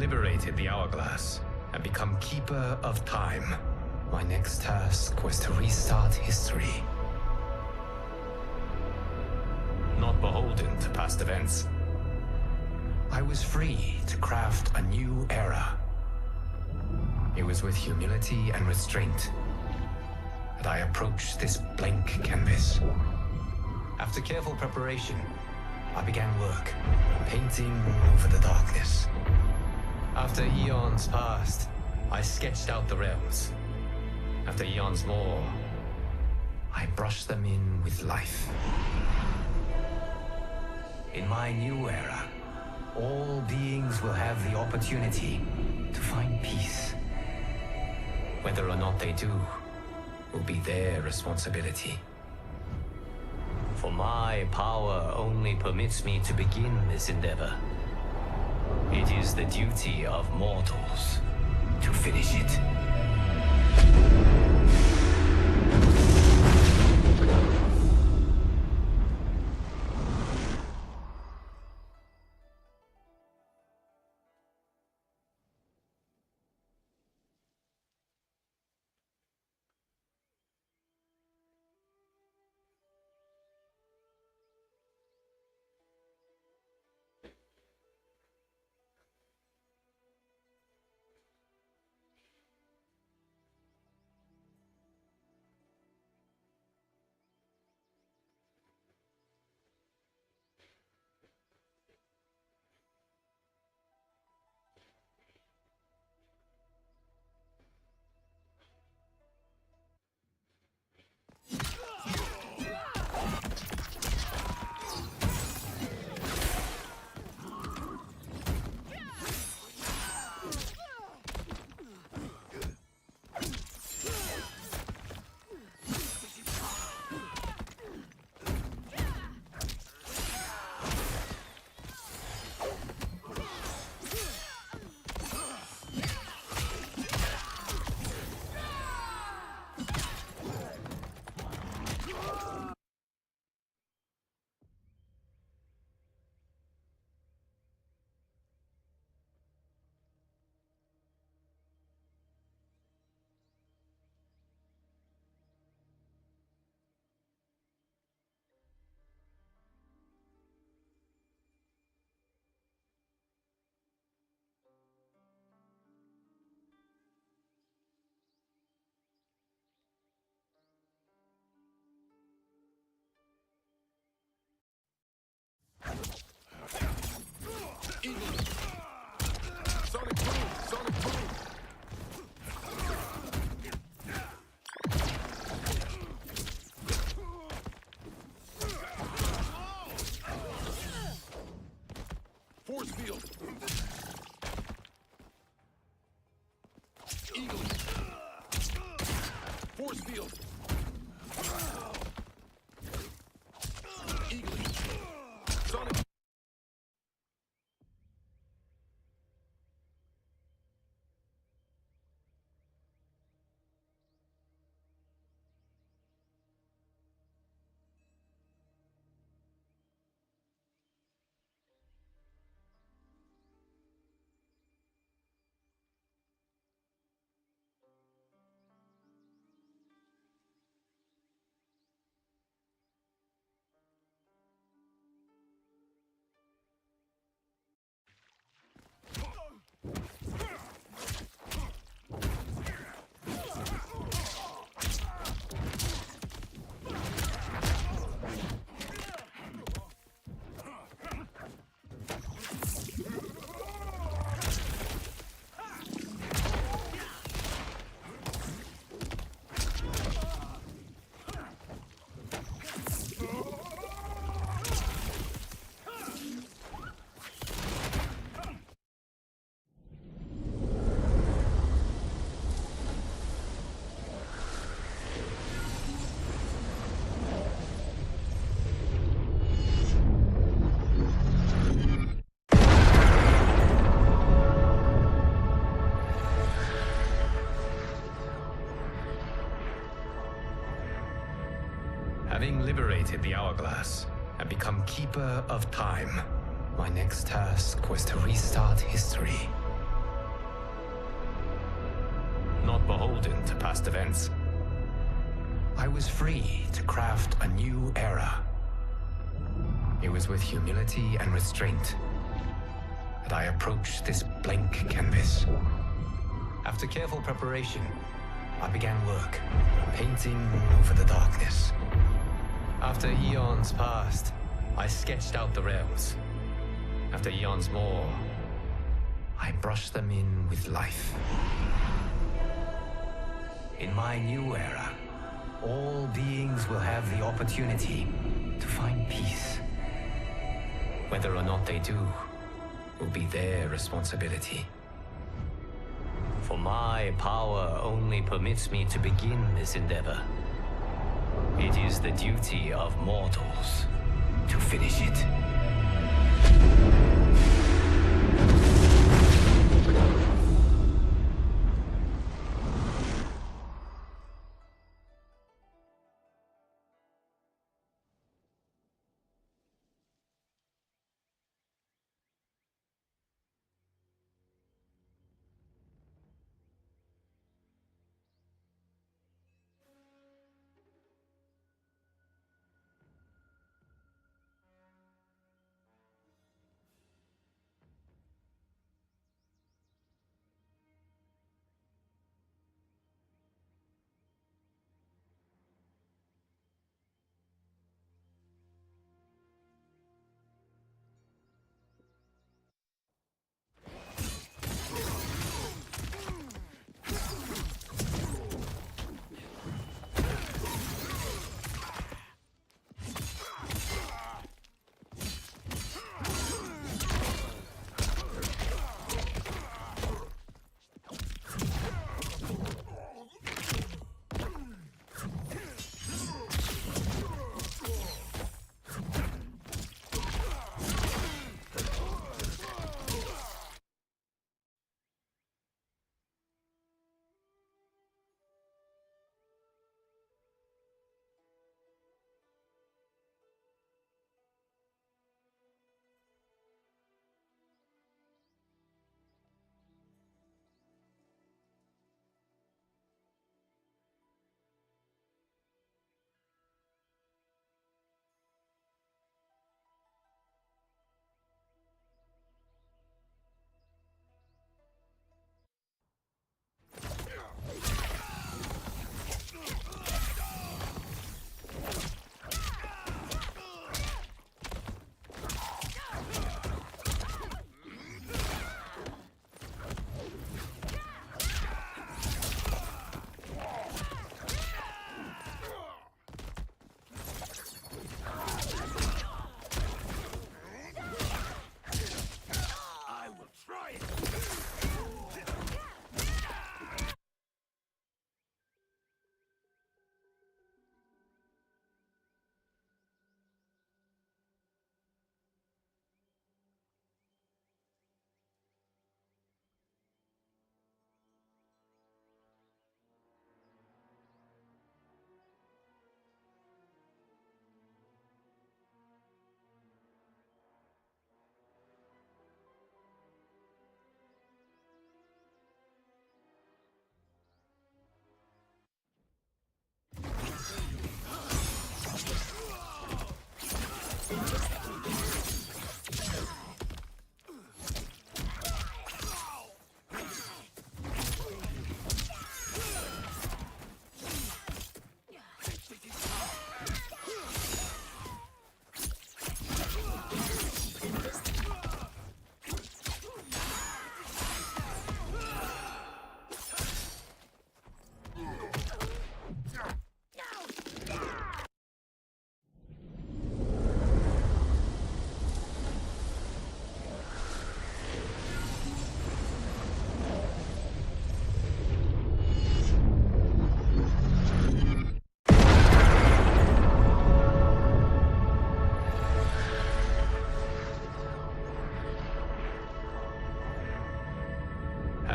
liberated the hourglass and become keeper of time, my next task was to restart history. Not beholden to past events, I was free to craft a new era. It was with humility and restraint that I approached this blank canvas. After careful preparation, I began work, painting over the darkness. After eons passed, I sketched out the realms. After eons more, I brushed them in with life. In my new era, all beings will have the opportunity to find peace. Whether or not they do will be their responsibility. For my power only permits me to begin this endeavor. It is the duty of mortals to finish it. Force field. Eagle. Force field. Eagle. Sonic. Having liberated the hourglass and become keeper of time, my next task was to restart history. beholden to past events. I was free to craft a new era. It was with humility and restraint that I approached this blank canvas. After careful preparation, I began work, painting over the darkness. After eons passed, I sketched out the realms. After eons more, I brushed them in with life. In my new era, all beings will have the opportunity to find peace. Whether or not they do will be their responsibility. For my power only permits me to begin this endeavor. It is the duty of mortals to finish it.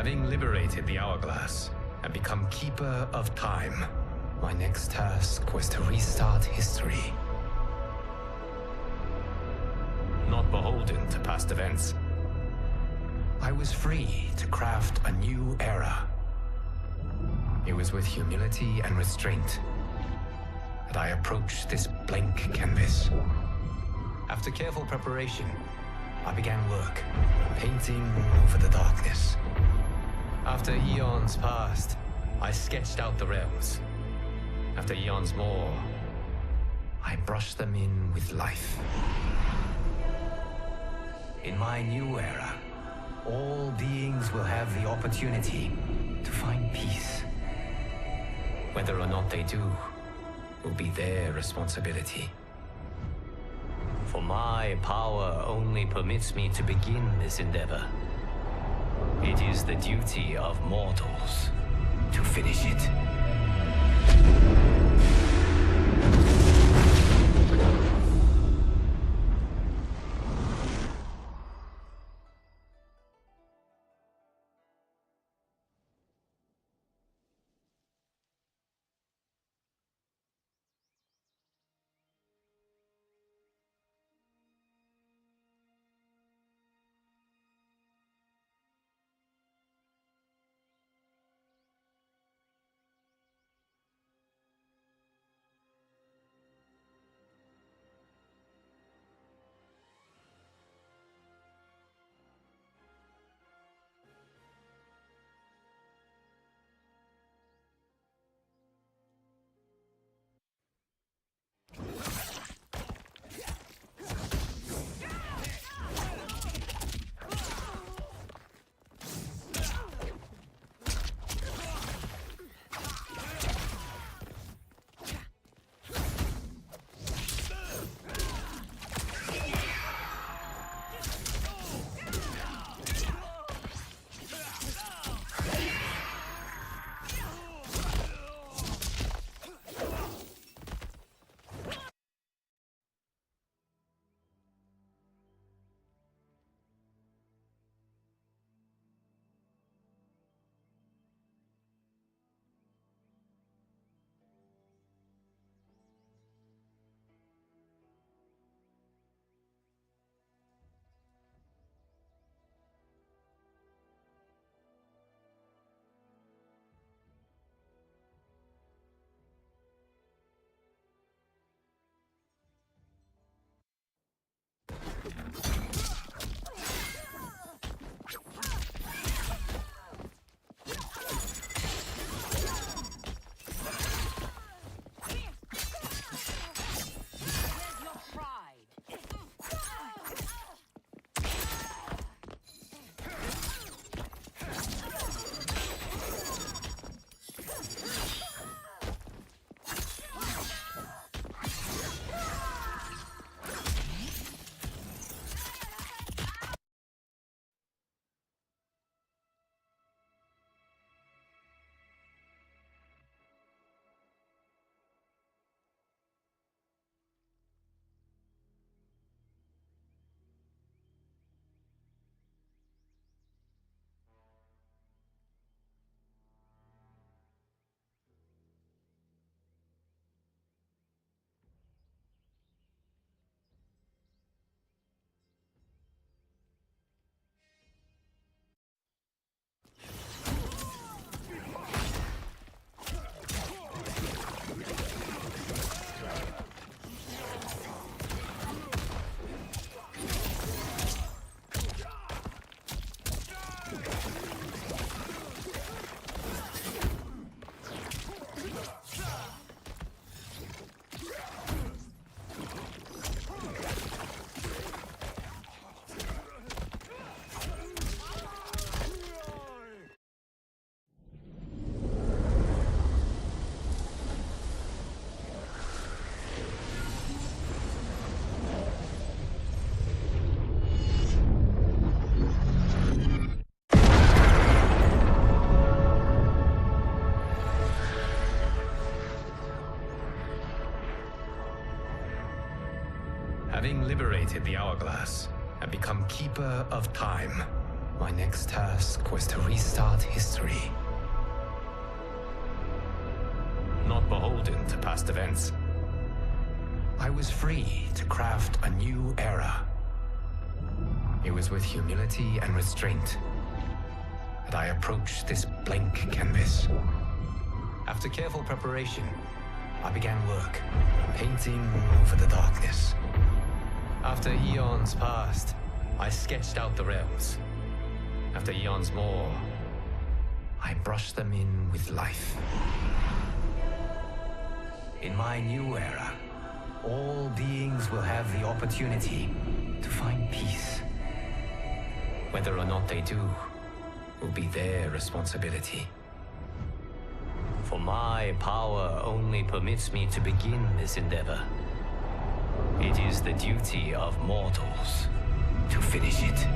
Having liberated the hourglass and become keeper of time, my next task was to restart history. Not beholden to past events, I was free to craft a new era. It was with humility and restraint that I approached this blank canvas. After careful preparation, I began work, painting over the darkness. After eons passed, I sketched out the realms. After eons more, I brushed them in with life. In my new era, all beings will have the opportunity to find peace. Whether or not they do will be their responsibility. For my power only permits me to begin this endeavor. It is the duty of mortals to finish it. Having liberated the hourglass and become keeper of time, my next task was to restart history. Not beholden to past events, I was free to craft a new era. It was with humility and restraint that I approached this blank canvas. After careful preparation, I began work, painting over the darkness. After eons passed, I sketched out the realms. After eons more, I brushed them in with life. In my new era, all beings will have the opportunity to find peace. Whether or not they do, will be their responsibility. For my power only permits me to begin this endeavor. It is the duty of mortals to finish it.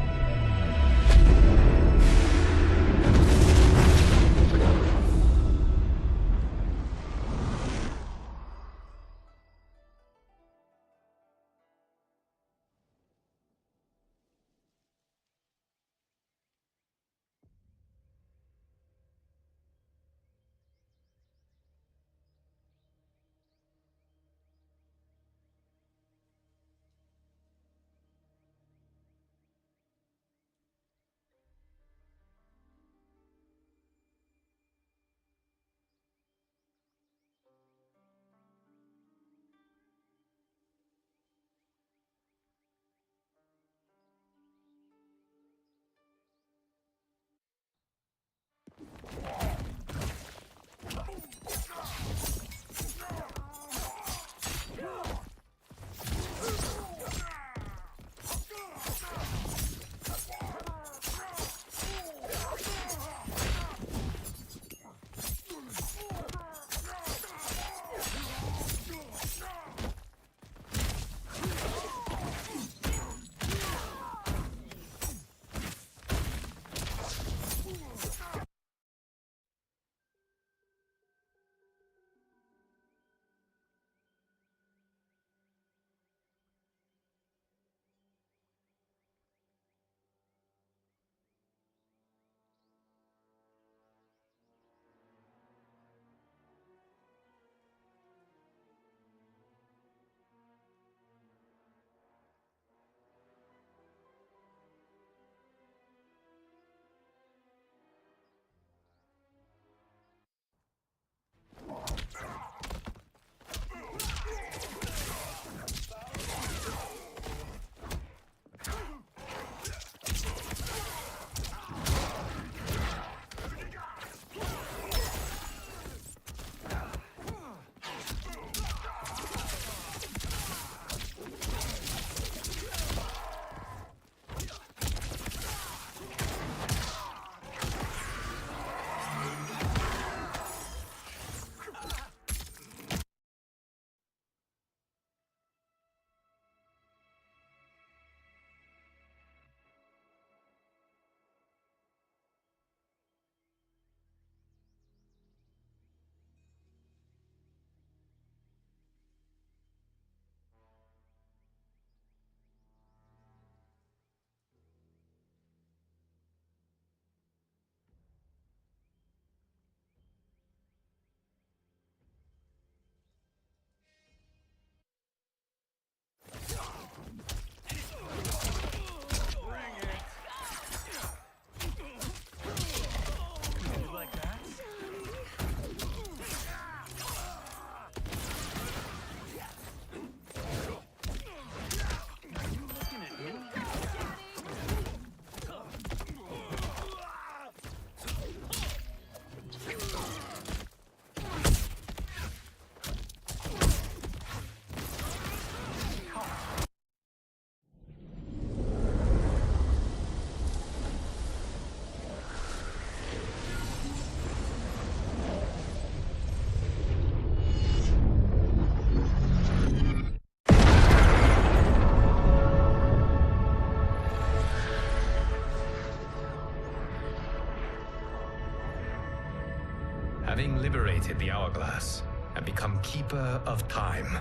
Having liberated the hourglass and become Keeper of Time,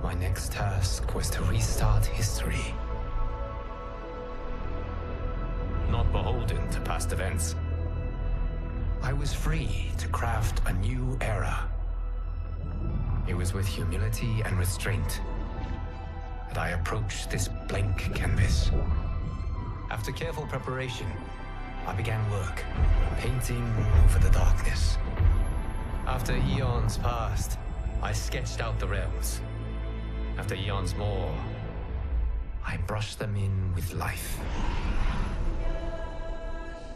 my next task was to restart history. Not beholden to past events, I was free to craft a new era. It was with humility and restraint that I approached this blank canvas. After careful preparation, I began work, painting over the darkness. After eons passed, I sketched out the realms. After eons more, I brushed them in with life.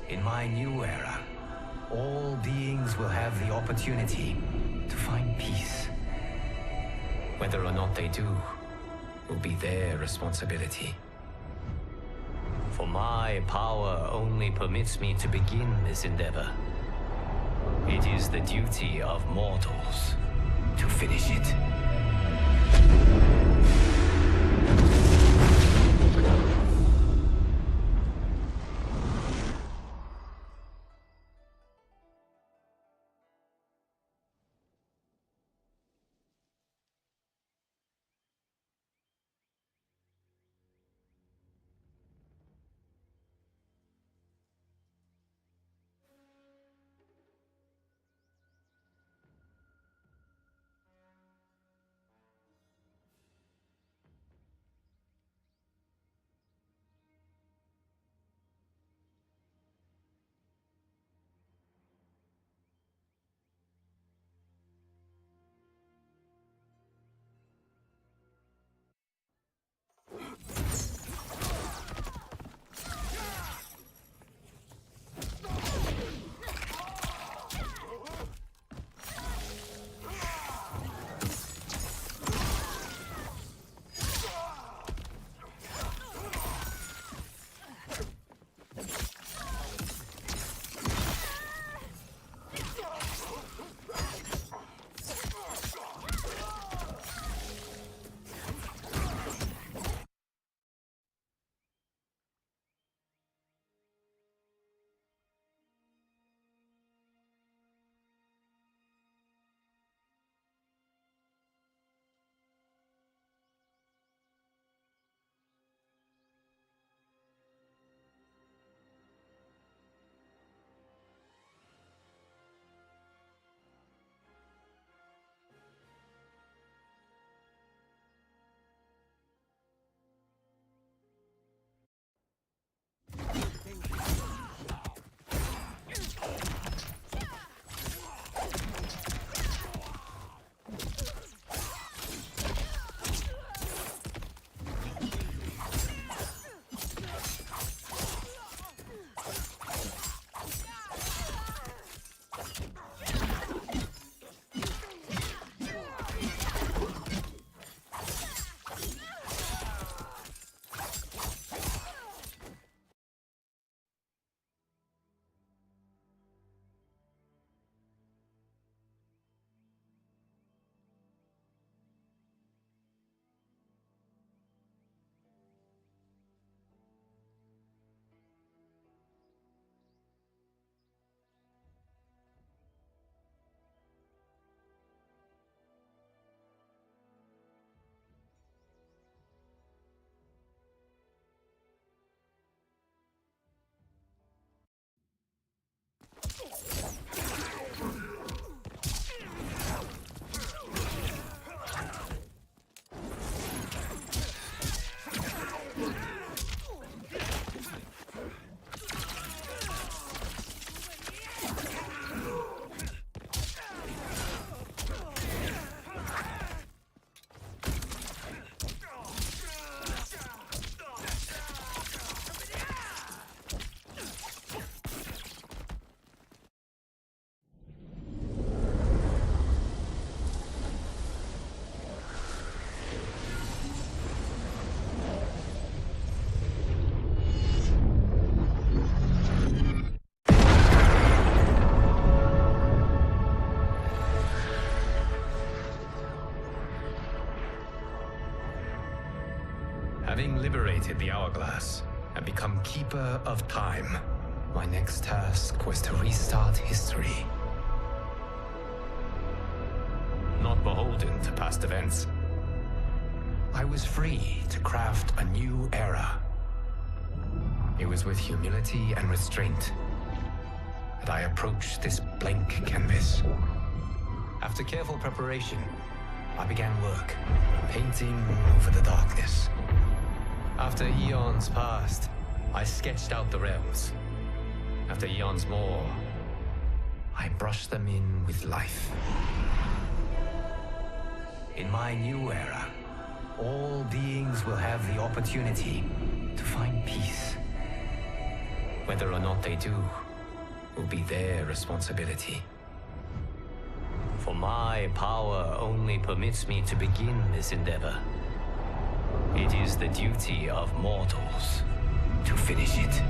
In my new era, all beings will have the opportunity to find peace. Whether or not they do will be their responsibility. For my power only permits me to begin this endeavor. It is the duty of mortals to finish it. Having liberated the hourglass and become keeper of time, my next task was to restart history. Not beholden to past events, I was free to craft a new era. It was with humility and restraint that I approached this blank canvas. After careful preparation, I began work, painting over the darkness. After eons passed, I sketched out the realms. After eons more, I brush them in with life. In my new era, all beings will have the opportunity to find peace. Whether or not they do will be their responsibility. For my power only permits me to begin this endeavor. It is the duty of mortals to finish it.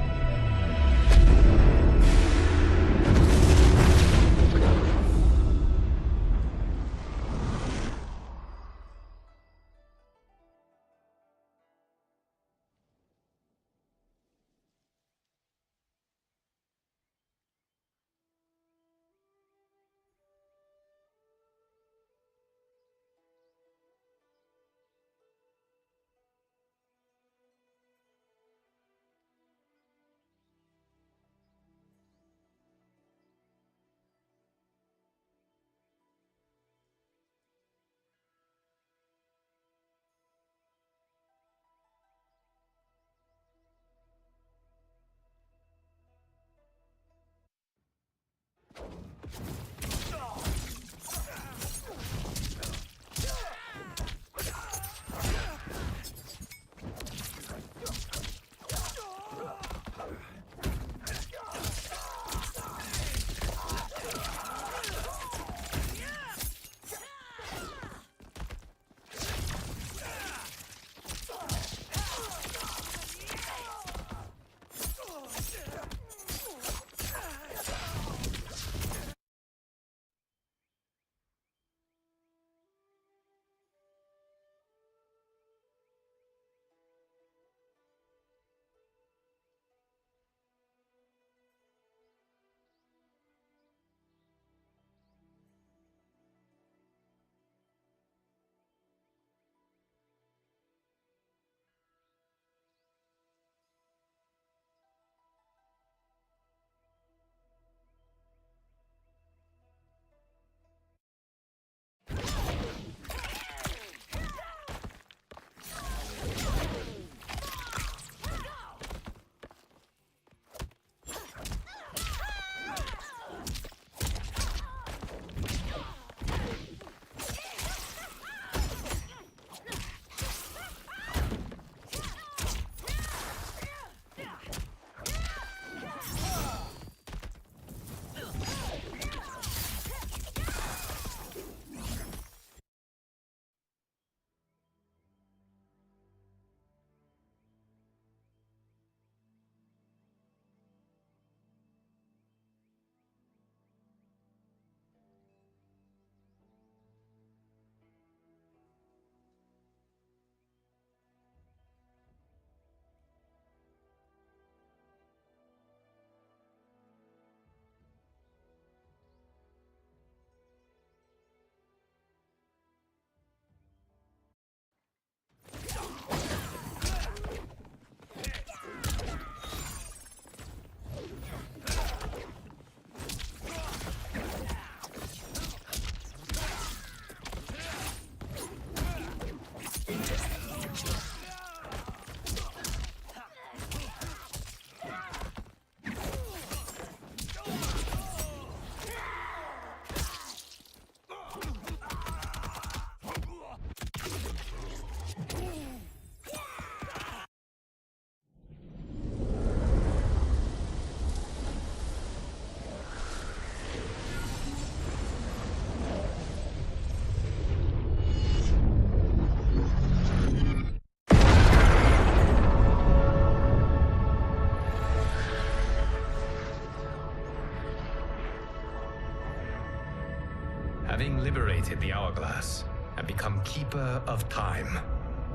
Having liberated the hourglass and become keeper of time,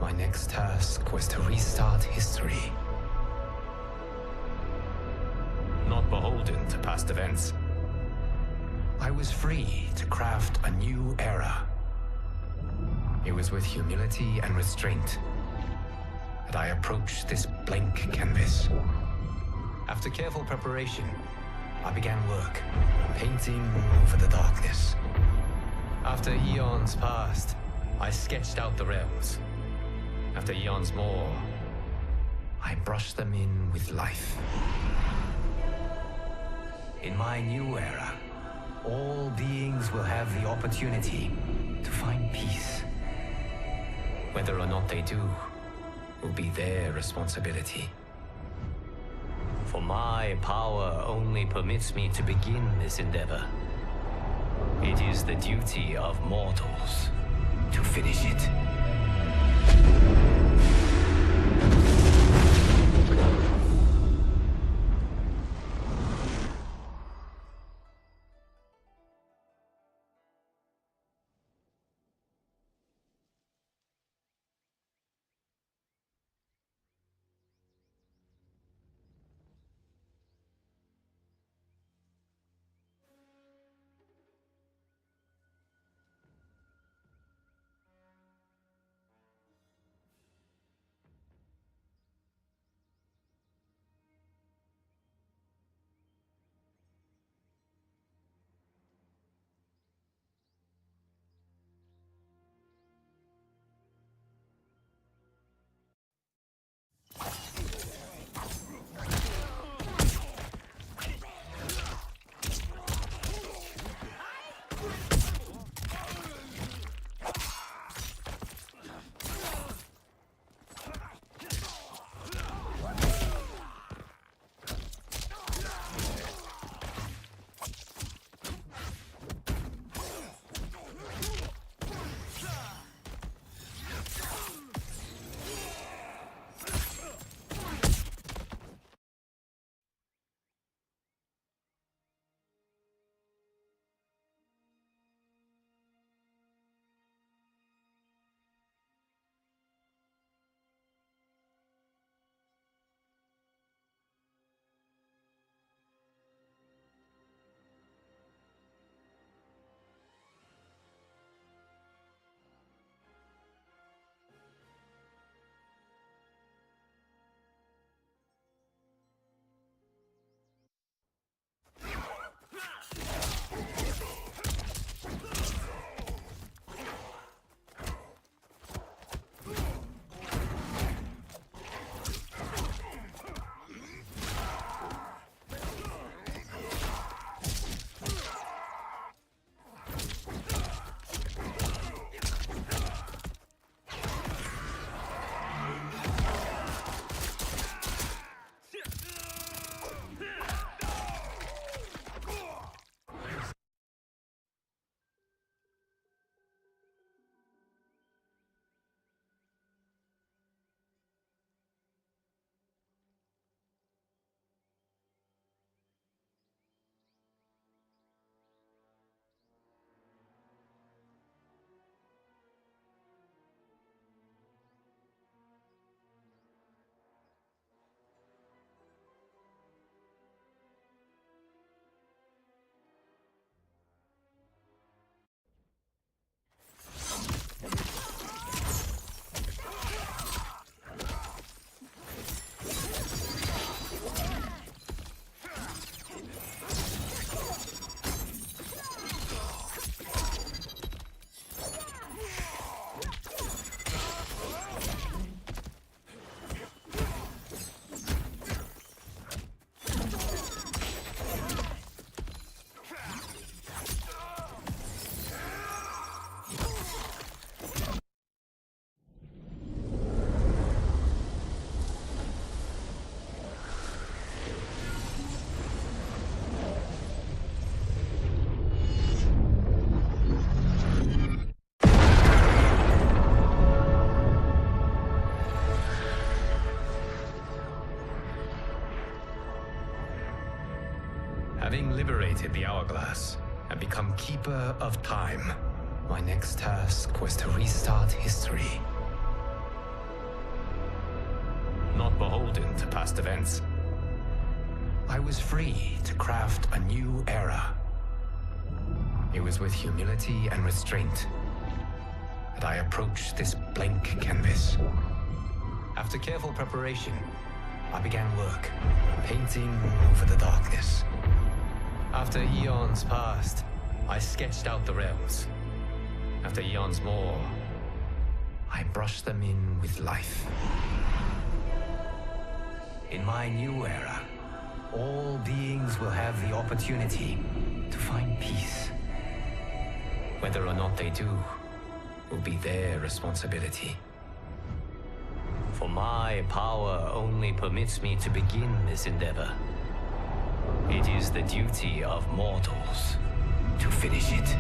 my next task was to restart history. Not beholden to past events, I was free to craft a new era. It was with humility and restraint that I approached this blank canvas. After careful preparation, I began work, painting over the darkness. After eons passed, I sketched out the realms. After eons more, I brushed them in with life. In my new era, all beings will have the opportunity to find peace. Whether or not they do will be their responsibility. For my power only permits me to begin this endeavor. It is the duty of mortals to finish it. Having liberated the hourglass and become keeper of time, my next task was to restart history. Not beholden to past events, I was free to craft a new era. It was with humility and restraint that I approached this blank canvas. After careful preparation, I began work, painting over the darkness. After eons passed, I sketched out the realms. After eons more, I brushed them in with life. In my new era, all beings will have the opportunity to find peace. Whether or not they do will be their responsibility. For my power only permits me to begin this endeavor. It is the duty of mortals to finish it.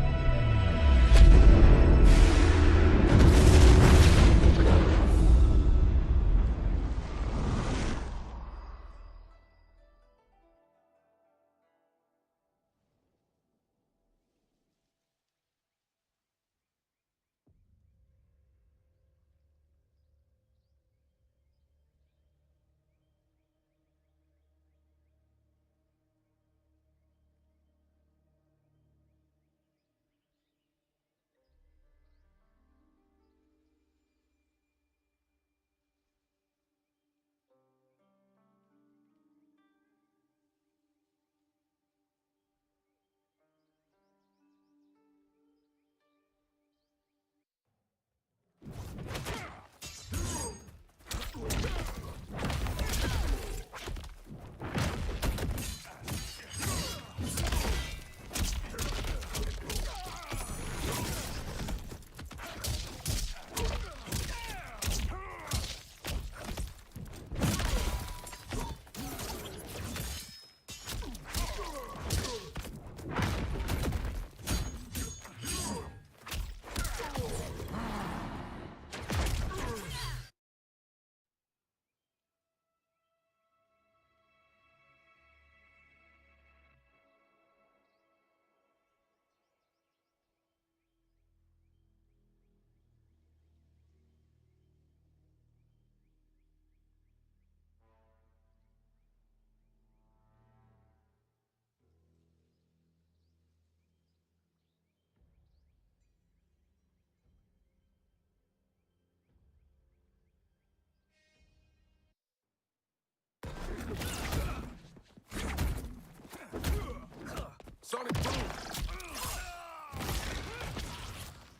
Sonic boom.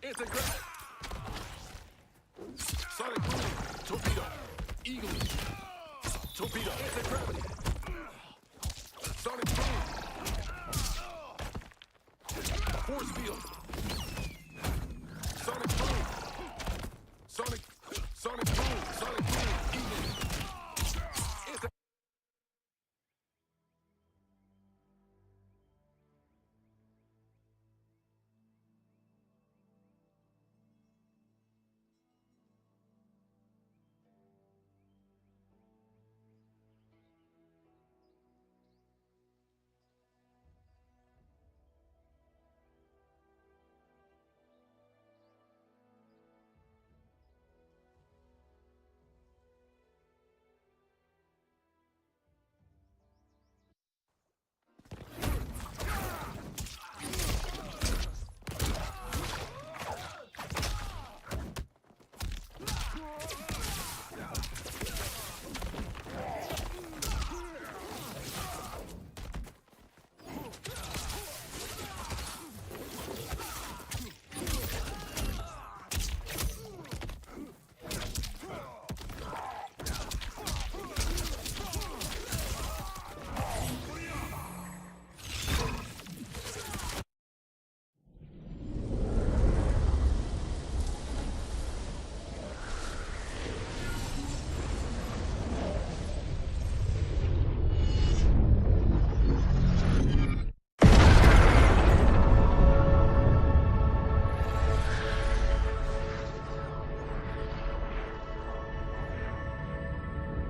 Integrate. Sonic boom. Torpedo. Eagle. Torpedo. Anti-gravity. Sonic boom. Force field. Sonic boom. Sonic boom. Sonic boom. Eagle.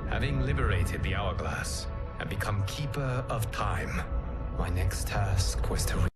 Having liberated the hourglass and become keeper of time, my next task was to